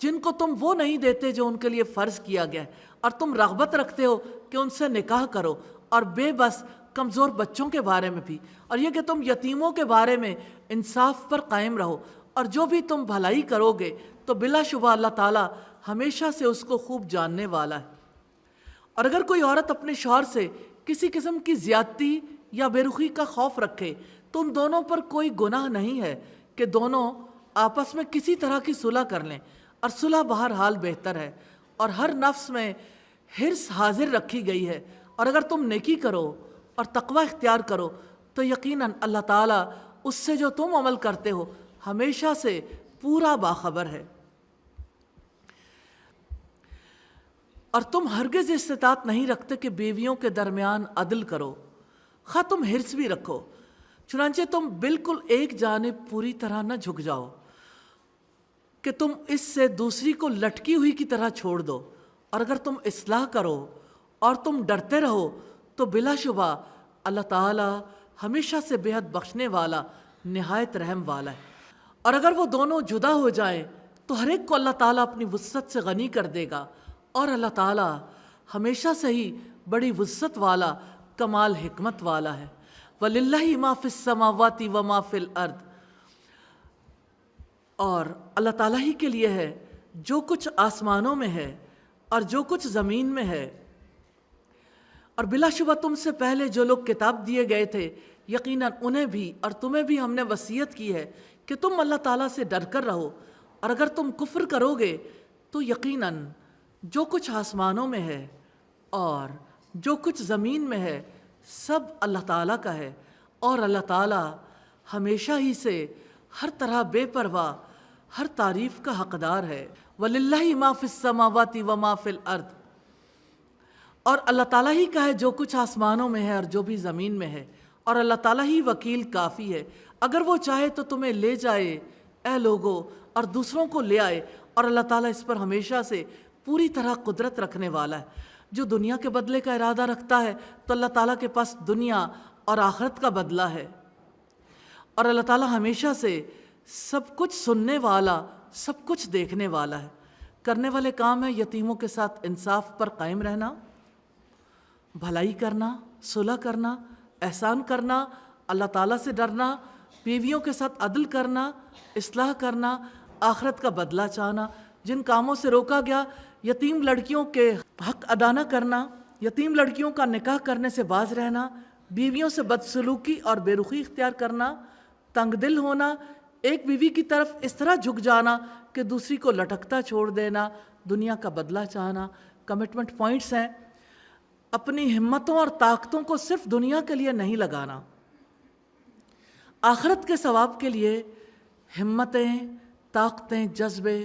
جن کو تم وہ نہیں دیتے جو ان کے لیے فرض کیا گیا ہے، اور تم رغبت رکھتے ہو کہ ان سے نکاح کرو، اور بے بس کمزور بچوں کے بارے میں بھی، اور یہ کہ تم یتیموں کے بارے میں انصاف پر قائم رہو، اور جو بھی تم بھلائی کرو گے تو بلا شبہ اللہ تعالیٰ ہمیشہ سے اس کو خوب جاننے والا ہے۔ اور اگر کوئی عورت اپنے شوہر سے کسی قسم کی زیادتی یا بے رخی کا خوف رکھے تو ان دونوں پر کوئی گناہ نہیں ہے کہ دونوں آپس میں کسی طرح کی صلح کر لیں، اور صلح بہرحال بہتر ہے، اور ہر نفس میں حرص حاضر رکھی گئی ہے، اور اگر تم نیکی کرو اور تقوی اختیار کرو تو یقیناً اللہ تعالیٰ اس سے جو تم عمل کرتے ہو ہمیشہ سے پورا باخبر ہے۔ اور تم ہرگز استطاعت نہیں رکھتے کہ بیویوں کے درمیان عدل کرو، خواہ تم حرص بھی رکھو، چنانچہ تم بالکل ایک جانب پوری طرح نہ جھک جاؤ کہ تم اس سے دوسری کو لٹکی ہوئی کی طرح چھوڑ دو، اور اگر تم اصلاح کرو اور تم ڈرتے رہو تو بلا شبہ اللہ تعالیٰ ہمیشہ سے بے حد بخشنے والا، نہایت رحم والا ہے۔ اور اگر وہ دونوں جدا ہو جائیں تو ہر ایک کو اللہ تعالیٰ اپنی وسعت سے غنی کر دے گا، اور اللہ تعالیٰ ہمیشہ سے ہی بڑی وسعت والا، کمال حکمت والا ہے۔ وَلِلَّهِ مَا فِي السَّمَاوَاتِ وَمَا فِي الْأَرْضِ، اور اللہ تعالیٰ ہی کے لیے ہے جو کچھ آسمانوں میں ہے اور جو کچھ زمین میں ہے۔ اور بلا شبہ تم سے پہلے جو لوگ کتاب دیے گئے تھے یقیناً انہیں بھی اور تمہیں بھی ہم نے وصیت کی ہے کہ تم اللہ تعالیٰ سے ڈر کر رہو، اور اگر تم کفر کرو گے تو یقیناً جو کچھ آسمانوں میں ہے اور جو کچھ زمین میں ہے سب اللہ تعالیٰ کا ہے، اور اللہ تعالیٰ ہمیشہ ہی سے ہر طرح بے پرواہ، ہر تعریف کا حقدار ہے۔ وَلِلَّهِ مَا فِي السَّمَاوَاتِ وَمَا فِي الْأَرْضِ، اور اللہ تعالیٰ ہی کا ہے جو کچھ آسمانوں میں ہے اور جو بھی زمین میں ہے، اور اللہ تعالیٰ ہی وکیل کافی ہے۔ اگر وہ چاہے تو تمہیں لے جائے اے لوگو، اور دوسروں کو لے آئے، اور اللہ تعالیٰ اس پر ہمیشہ سے پوری طرح قدرت رکھنے والا ہے۔ جو دنیا کے بدلے کا ارادہ رکھتا ہے تو اللہ تعالیٰ کے پاس دنیا اور آخرت کا بدلہ ہے، اور اللہ تعالیٰ ہمیشہ سے سب کچھ سننے والا، سب کچھ دیکھنے والا ہے۔ کرنے والے کام ہیں یتیموں کے ساتھ انصاف پر قائم رہنا، بھلائی کرنا، صلح کرنا، احسان کرنا، اللہ تعالیٰ سے ڈرنا، بیویوں کے ساتھ عدل کرنا، اصلاح کرنا، آخرت کا بدلہ چاہنا۔ جن کاموں سے روکا گیا، یتیم لڑکیوں کے حق ادا نہ کرنا، یتیم لڑکیوں کا نکاح کرنے سے باز رہنا، بیویوں سے بدسلوکی اور بے رخی اختیار کرنا، تنگ دل ہونا، ایک بیوی کی طرف اس طرح جھک جانا کہ دوسری کو لٹکتا چھوڑ دینا، دنیا کا بدلہ چاہنا۔ کمٹمنٹ پوائنٹس ہیں، اپنی ہمتوں اور طاقتوں کو صرف دنیا کے لیے نہیں لگانا، آخرت کے ثواب کے لیے ہمتیں، طاقتیں، جذبے،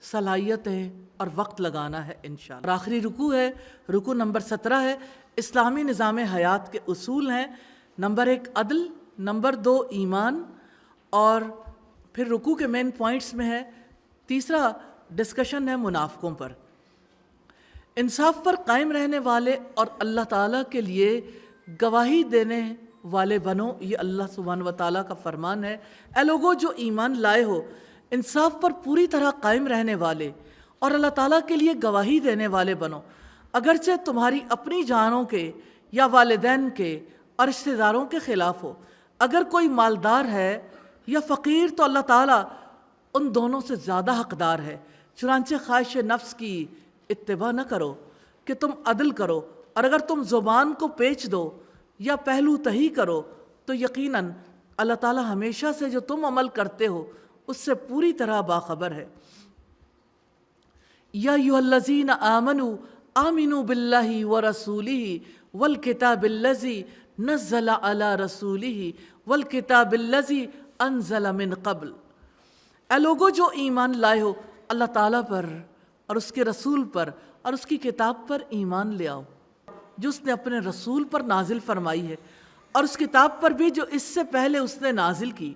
صلاحیتیں اور وقت لگانا ہے انشاءاللہ۔ اور آخری رکوع ہے، رکوع نمبر 17 ہے، اسلامی نظام حیات کے اصول ہیں۔ نمبر 1 عدل، نمبر 2 ایمان، اور پھر رکوع کے مین پوائنٹس میں ہے تیسرا ڈسکشن ہے منافقوں پر۔ انصاف پر قائم رہنے والے اور اللہ تعالیٰ کے لیے گواہی دینے والے بنو، یہ اللہ سبحانہ و تعالیٰ کا فرمان ہے۔ اے لوگو جو ایمان لائے ہو، انصاف پر پوری طرح قائم رہنے والے اور اللہ تعالیٰ کے لیے گواہی دینے والے بنو، اگرچہ تمہاری اپنی جانوں کے یا والدین کے اور رشتہ داروں کے خلاف ہو۔ اگر کوئی مالدار ہے یا فقیر تو اللہ تعالیٰ ان دونوں سے زیادہ حقدار ہے۔ چنانچہ خواہش نفس کی اتباع نہ کرو کہ تم عدل کرو، اور اگر تم زبان کو پیچ دو یا پہلو تہی کرو تو یقیناً اللہ تعالیٰ ہمیشہ سے جو تم عمل کرتے ہو اس سے پوری طرح باخبر ہے۔ یا ایھا الذین آمنوا آمنوا باللہ ورسولہ والکتاب الذی نزل علی رسولہ والکتاب الذی انزل من قبل۔ اے لوگو جو ایمان لائے ہو، اللہ تعالیٰ پر اور اس کے رسول پر اور اس کی کتاب پر ایمان لے آؤ جو اس نے اپنے رسول پر نازل فرمائی ہے، اور اس کتاب پر بھی جو اس سے پہلے اس نے نازل کی۔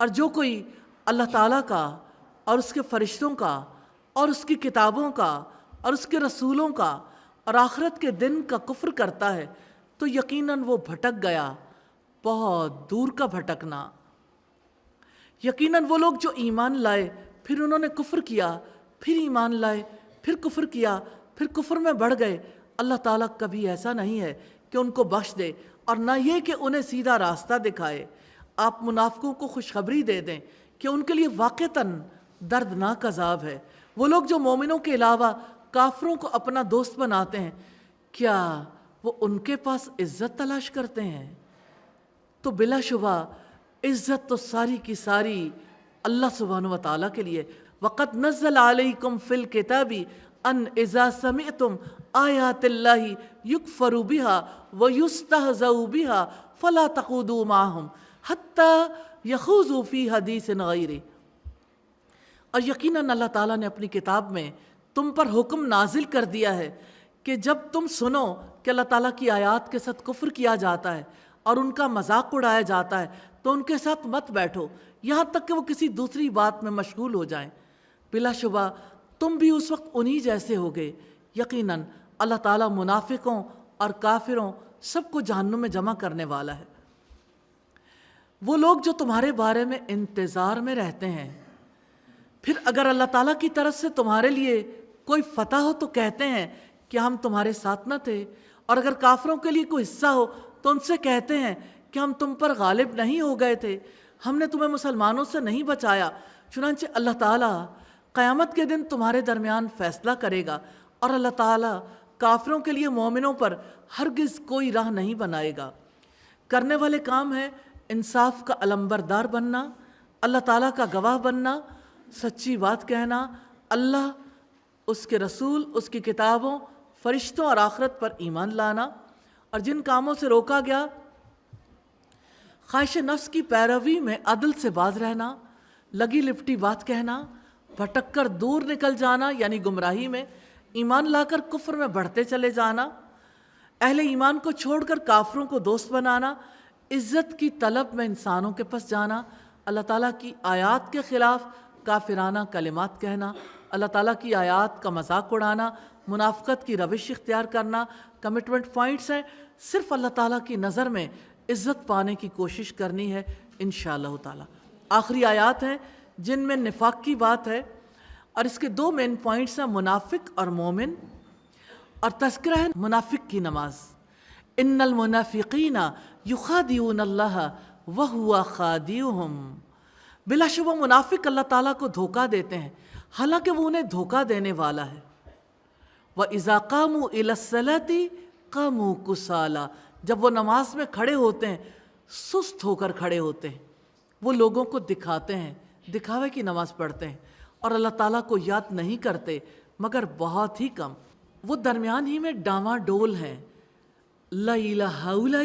اور جو کوئی اللہ تعالیٰ کا اور اس کے فرشتوں کا اور اس کی کتابوں کا اور اس کے رسولوں کا اور آخرت کے دن کا کفر کرتا ہے تو یقیناً وہ بھٹک گیا، بہت دور کا بھٹکنا۔ یقیناً وہ لوگ جو ایمان لائے پھر انہوں نے کفر کیا، پھر ایمان لائے، پھر کفر کیا، پھر کفر میں بڑھ گئے، اللہ تعالیٰ کبھی ایسا نہیں ہے کہ ان کو بخش دے، اور نہ یہ کہ انہیں سیدھا راستہ دکھائے۔ آپ منافقوں کو خوشخبری دے دیں کہ ان کے لیے واقعتاً دردناک عذاب ہے۔ وہ لوگ جو مومنوں کے علاوہ کافروں کو اپنا دوست بناتے ہیں، کیا وہ ان کے پاس عزت تلاش کرتے ہیں؟ تو بلا شبہ عزت تو ساری کی ساری اللہ سبحانہ و تعالیٰ کے لیے۔ وَقَدْ نَزَّلَ عَلَيْكُمْ فِي الْكِتَابِ أَنْ إِذَا سَمِعْتُمْ آيَاتِ اللَّهِ يُكْفَرُ بِهَا وَيُسْتَهْزَأُ بِهَا فَلَا تَقْعُدُوا مَعَهُمْ حَتَّى يَخُوضُوا فِي حَدِيثٍ غَيْرِهِ۔ اور یقیناً اللہ تعالیٰ نے اپنی کتاب میں تم پر حکم نازل کر دیا ہے کہ جب تم سنو کہ اللہ تعالیٰ کی آیات کے ساتھ کفر کیا جاتا ہے اور ان کا مذاق اڑایا جاتا ہے تو ان کے ساتھ مت بیٹھو یہاں تک کہ وہ کسی دوسری بات میں مشغول ہو جائیں۔ بلا شبہ تم بھی اس وقت انہی جیسے ہوگے۔ یقیناً اللہ تعالیٰ منافقوں اور کافروں سب کو جہنم میں جمع کرنے والا ہے۔ وہ لوگ جو تمہارے بارے میں انتظار میں رہتے ہیں، پھر اگر اللہ تعالیٰ کی طرف سے تمہارے لیے کوئی فتح ہو تو کہتے ہیں کہ ہم تمہارے ساتھ نہ تھے، اور اگر کافروں کے لیے کوئی حصہ ہو تو ان سے کہتے ہیں کہ ہم تم پر غالب نہیں ہو گئے تھے، ہم نے تمہیں مسلمانوں سے نہیں بچایا۔ چنانچہ اللہ تعالیٰ قیامت کے دن تمہارے درمیان فیصلہ کرے گا، اور اللہ تعالیٰ کافروں کے لیے مومنوں پر ہرگز کوئی راہ نہیں بنائے گا۔ کرنے والے کام ہیں انصاف کا علمبردار بننا، اللہ تعالیٰ کا گواہ بننا، سچی بات کہنا، اللہ، اس کے رسول، اس کی کتابوں، فرشتوں اور آخرت پر ایمان لانا، اور جن کاموں سے روکا گیا خواہش نفس کی پیروی میں عدل سے باز رہنا، لگی لپٹی بات کہنا، بھٹک کر دور نکل جانا یعنی گمراہی میں، ایمان لا کر کفر میں بڑھتے چلے جانا، اہل ایمان کو چھوڑ کر کافروں کو دوست بنانا، عزت کی طلب میں انسانوں کے پاس جانا، اللہ تعالیٰ کی آیات کے خلاف کافرانہ کلمات کہنا، اللہ تعالیٰ کی آیات کا مذاق اڑانا، منافقت کی روش اختیار کرنا کمٹمنٹ پوائنٹس ہیں. صرف اللہ تعالیٰ کی نظر میں عزت پانے کی کوشش کرنی ہے انشاءاللہ تعالیٰ. آخری آیات ہیں جن میں نفاق کی بات ہے، اور اس کے 2 مین پوائنٹس ہیں، منافق اور مومن، اور تذکرہ ہے منافق کی نماز. ان المنافقین یخادعون اللہ وہو خادعہم. بلا شبہ منافق اللہ تعالیٰ کو دھوکہ دیتے ہیں حالانکہ وہ انہیں دھوکہ دینے والا ہے. وَإِذَا قَامُوا إِلَى الصَّلَاةِ قَامُوا كُسَالَىٰ. جب وہ نماز میں کھڑے ہوتے ہیں سست ہو کر کھڑے ہوتے ہیں. وہ لوگوں کو دکھاتے ہیں، دکھاوے کی نماز پڑھتے ہیں، اور اللہ تعالیٰ کو یاد نہیں کرتے مگر بہت ہی کم. وہ درمیان ہی میں ڈاواں ڈول ہیں. لا الہ ہؤلاء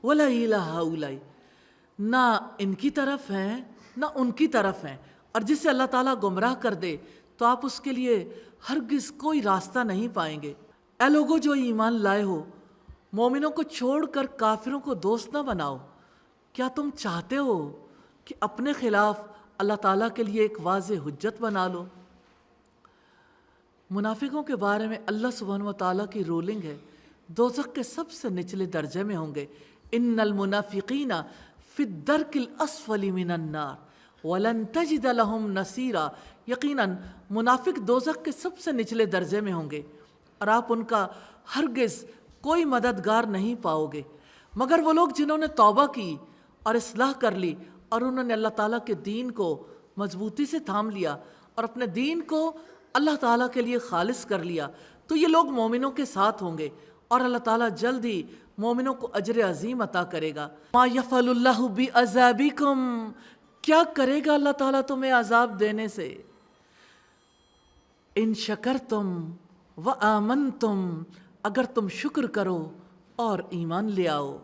ولا الہ ہؤلاء. نہ ان کی طرف ہیں نہ ان کی طرف ہیں. اور جسے اللہ تعالیٰ گمراہ کر دے تو آپ اس کے لیے ہرگز کوئی راستہ نہیں پائیں گے. اے لوگو جو ایمان لائے ہو، مومنوں کو چھوڑ کر کافروں کو دوست نہ بناؤ. کیا تم چاہتے ہو کہ اپنے خلاف اللہ تعالیٰ کے لیے ایک واضح حجت بنا لو؟ منافقوں کے بارے میں اللہ سبحانہ و تعالیٰ کی رولنگ ہے دوزخ کے سب سے نچلے درجے میں ہوں گے. ان المنافقین فی الدرک الاسفل من النار وَلَن تَجِدَ لَهُمْ نَصِيرًا. یقیناً منافق دوزخ کے سب سے نچلے درجے میں ہوں گے اور آپ ان کا ہرگز کوئی مددگار نہیں پاؤ گے مگر وہ لوگ جنہوں نے توبہ کی اور اصلاح کر لی اور انہوں نے اللہ تعالیٰ کے دین کو مضبوطی سے تھام لیا اور اپنے دین کو اللہ تعالیٰ کے لیے خالص کر لیا. تو یہ لوگ مومنوں کے ساتھ ہوں گے اور اللہ تعالیٰ جلد ہی مومنوں کو اجر عظیم عطا کرے گا. ما یفعل اللہ بعذابکم. کیا کرے گا اللہ تعالیٰ تمہیں عذاب دینے سے؟ ان شکرتم وآمنتم. اگر تم شکر کرو اور ایمان لے آؤ.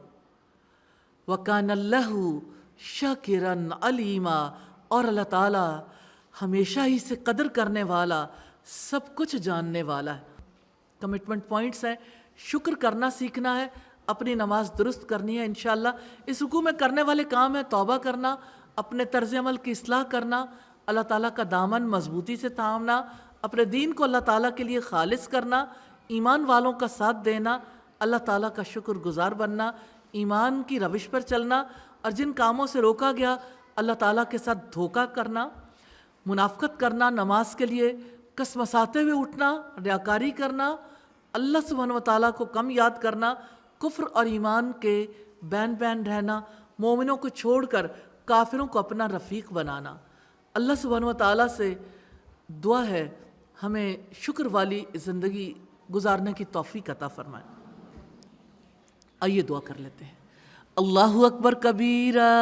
وکان اللہ شاکرا علیما. اور اللہ تعالیٰ ہمیشہ ہی سے قدر کرنے والا، سب کچھ جاننے والا ہے. کمٹمنٹ پوائنٹس ہیں، شکر کرنا سیکھنا ہے، اپنی نماز درست کرنی ہے انشاءاللہ. اس رکوع میں کرنے والے کام ہیں توبہ کرنا، اپنے طرز عمل کی اصلاح کرنا، اللہ تعالیٰ کا دامن مضبوطی سے تھامنا، اپنے دین کو اللہ تعالیٰ کے لیے خالص کرنا، ایمان والوں کا ساتھ دینا، اللہ تعالیٰ کا شکر گزار بننا، ایمان کی روش پر چلنا، اور جن کاموں سے روکا گیا اللہ تعالیٰ کے ساتھ دھوکہ کرنا، منافقت کرنا، نماز کے لیے کسمساتے ہوئے اٹھنا، ریاکاری کرنا، اللہ سبحانہ و تعالیٰ کو کم یاد کرنا، کفر اور ایمان کے بین بین رہنا، مومنوں کو چھوڑ کر کافروں کو اپنا رفیق بنانا. اللہ سبحانہ و تعالیٰ سے دعا ہے ہمیں شکر والی زندگی گزارنے کی توفیق عطا فرمائے. آئیے دعا کر لیتے ہیں. اللہ اکبر کبیرا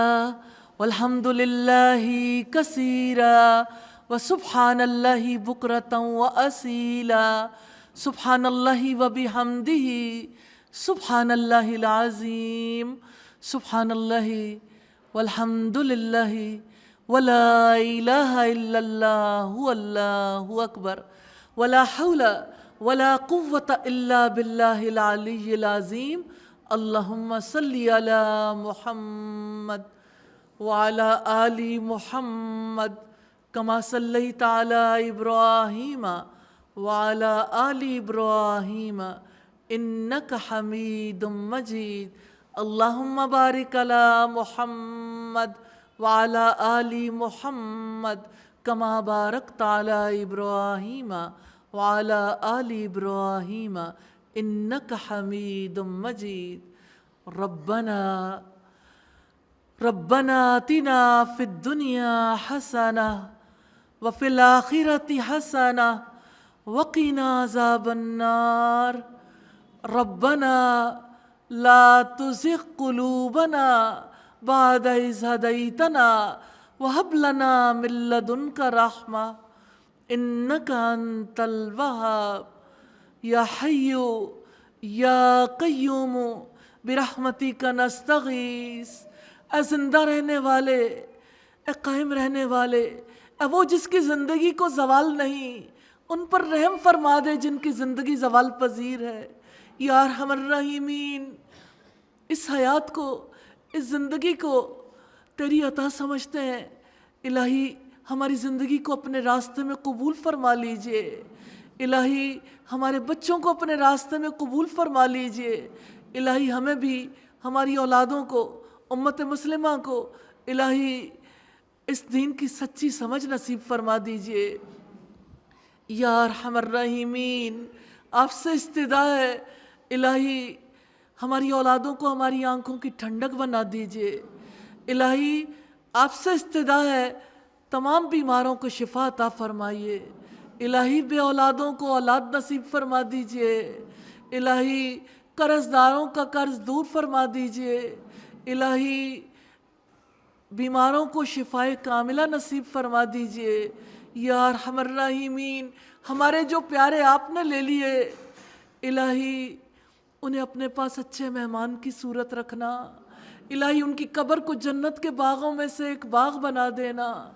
والحمد للہ کثیرا وسبحان اللہ بکرتا واسیلا. سبحان اللہ وبحمدہ سبحان اللہ العظیم. سبحان اللہ والحمد للہ ولا الہ الا اللہ واللہ اکبر ولا حول ولا قوة الا باللہ العلی العظیم. اللہم صلی علی محمد وعلی آل محمد کما صلیت علی ابراہیم وعلی آل ابراہیم انک حمید مجید. اللہم بارک علی محمد وعلی آل محمد کما بارکت علی ابراہیم وعلی آل ابراہیم انک حمید مجید. ربنا آتنا فی الدنیا حسنہ وفی الآخرۃ حسنہ وقنا عذاب النار. ربنا لا تزغ قلوبنا بعد إذ هديتنا وهب لنا من لدنك رحمة إنك أنت الوهاب. یا حی یا قیوم برحمتک نستغیث. اے زندہ رہنے والے، اے قائم رہنے والے، اے وہ جس کی زندگی کو زوال نہیں، ان پر رحم فرما دے جن کی زندگی زوال پذیر ہے. یا ارحم الراحمین، اس حیات کو، اس زندگی کو تیری عطا سمجھتے ہیں. الہی ہماری زندگی کو اپنے راستے میں قبول فرما لیجئے۔ الہی ہمارے بچوں کو اپنے راستے میں قبول فرما لیجئے۔ الہی ہمیں بھی، ہماری اولادوں کو، امت مسلمہ کو الہی اس دین کی سچی سمجھ نصیب فرما دیجئے۔ یا ارحم الراحمین، آپ سے استدعا ہے الہی ہماری اولادوں کو ہماری آنکھوں کی ٹھنڈک بنا دیجئے۔ الہی آپ سے استدعا ہے تمام بیماروں کو شفا عطا فرمائیے۔ الہی بے اولادوں کو اولاد نصیب فرما دیجئے۔ الہی قرض داروں کا قرض دور فرما دیجئے۔ الہی بیماروں کو شفائے کاملہ نصیب فرما دیجئے۔ یا ارحم الراحمین، ہمارے جو پیارے آپ نے لے لیے الہی انہیں اپنے پاس اچھے مہمان کی صورت رکھنا۔ الہی ان کی قبر کو جنت کے باغوں میں سے ایک باغ بنا دینا۔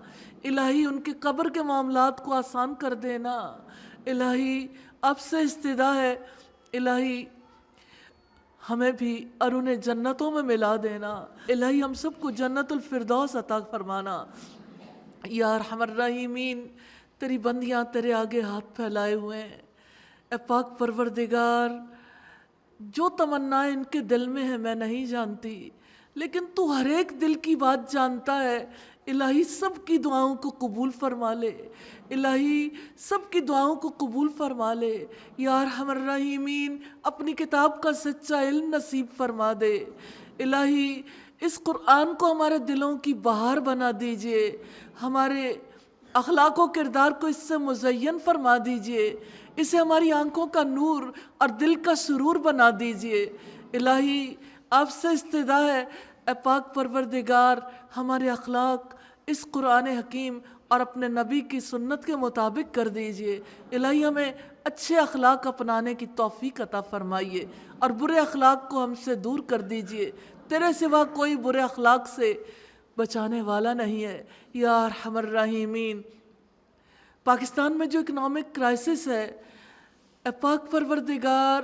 الہی ان کی قبر کے معاملات کو آسان کر دینا۔ الہی آپ سے استدعا ہے الہی ہمیں بھی اور انہیں جنتوں میں ملا دینا۔ الہی ہم سب کو جنت الفردوس عطا فرمانا۔ یا ارحم الراحمین، تیری بندیاں تیرے آگے ہاتھ پھیلائے ہوئے ہیں۔ اے پاک پروردگار، جو تمنائیں ان کے دل میں ہیں میں نہیں جانتی، لیکن تو ہر ایک دل کی بات جانتا ہے۔ الہی سب کی دعاؤں کو قبول فرما لے۔ الہی سب کی دعاؤں کو قبول فرما لے۔ یا ارحم الراحمین، اپنی کتاب کا سچا علم نصیب فرما دے۔ الہی اس قرآن کو ہمارے دلوں کی بہار بنا دیجئے۔ ہمارے اخلاق و کردار کو اس سے مزین فرما دیجئے۔ اسے ہماری آنکھوں کا نور اور دل کا سرور بنا دیجئے۔ الہی آپ سے استدعا ہے اے پاک پروردگار، ہمارے اخلاق اس قرآن حکیم اور اپنے نبی کی سنت کے مطابق کر دیجئے۔ الہی ہمیں اچھے اخلاق اپنانے کی توفیق عطا فرمائیے اور برے اخلاق کو ہم سے دور کر دیجئے۔ تیرے سوا کوئی برے اخلاق سے بچانے والا نہیں ہے۔ یا ارحم الراحمین، پاکستان میں جو اکنامک کرائسس ہے اے پاک پروردگار،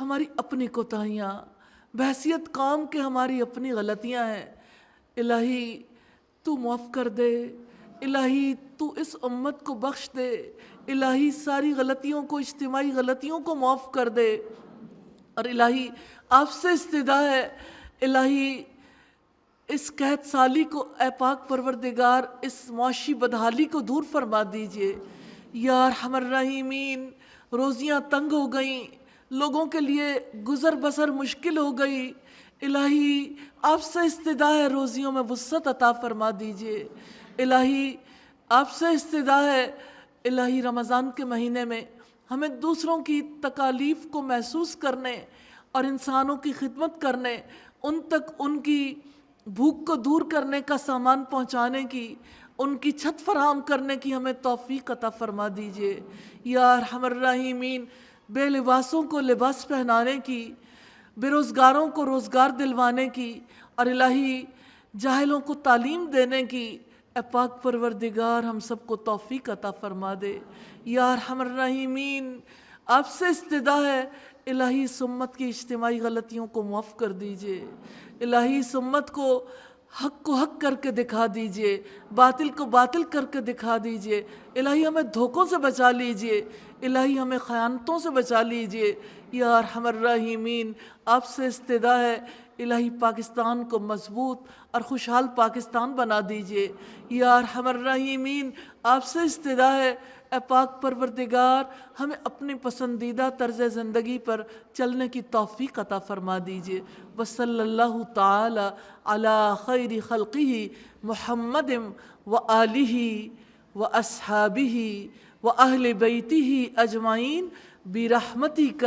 ہماری اپنی کوتاہیاں، بحیثیت قوم کے ہماری اپنی غلطیاں ہیں۔ الہی تو معاف کر دے۔ الہی تو اس امت کو بخش دے۔ الہی ساری غلطیوں کو، اجتماعی غلطیوں کو معاف کر دے۔ اور الہی آپ سے استدعا ہے الہی اس قحط سالی کو اے پاک پروردگار، اس معاشی بدحالی کو دور فرما دیجئے۔ یا ارحم الراحمین، روزیاں تنگ ہو گئیں، لوگوں کے لیے گزر بسر مشکل ہو گئی۔ الہی آپ سے استدعا ہے روزیوں میں وسعت عطا فرما دیجئے۔ الہی آپ سے استدعا ہے الہی رمضان کے مہینے میں ہمیں دوسروں کی تکالیف کو محسوس کرنے اور انسانوں کی خدمت کرنے، ان تک ان کی بھوک کو دور کرنے کا سامان پہنچانے کی، ان کی چھت فراہم کرنے کی ہمیں توفیق عطا فرما دیجئے۔ یا ارحم الراحمین، بے لباسوں کو لباس پہنانے کی، بے روزگاروں کو روزگار دلوانے کی، اور الہی جاہلوں کو تعلیم دینے کی اے پاک پروردگار ہم سب کو توفیق عطا فرما دے۔ یا ارحم الراحمین، آپ سے استدعا ہے الہی اس امت کی اجتماعی غلطیوں کو معاف کر دیجئے۔ الہی اس امت کو حق کر کے دکھا دیجئے، باطل کو باطل کر کے دکھا دیجئے۔ الہی ہمیں دھوکوں سے بچا لیجئے۔ الہی ہمیں خیانتوں سے بچا لیجئے۔ یا ارحم الراحمین، آپ سے استدعا ہے الہی پاکستان کو مضبوط اور خوشحال پاکستان بنا دیجئے۔ یا ارحم الراحمین، آپ سے استدعا ہے اے پاک پروردگار ہمیں اپنی پسندیدہ طرز زندگی پر چلنے کی توفیق عطا فرما دیجئے۔ وصلی اللہ تعالی علی خیر خلقہ محمد وآلہ واصحابہ واہل بیتہ اجمعین برحمتک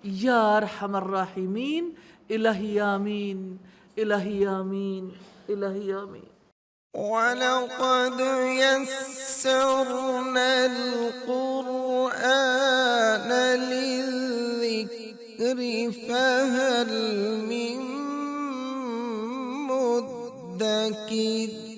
یا ارحم الراحمین۔ الہی آمین، الہی آمین، الہی آمین۔ وَلَقَدْ يَسَّرْنَا الْقُرْآنَ لِلذِّكْرِ فَهَلْ مِن مُّدَّكِرٍ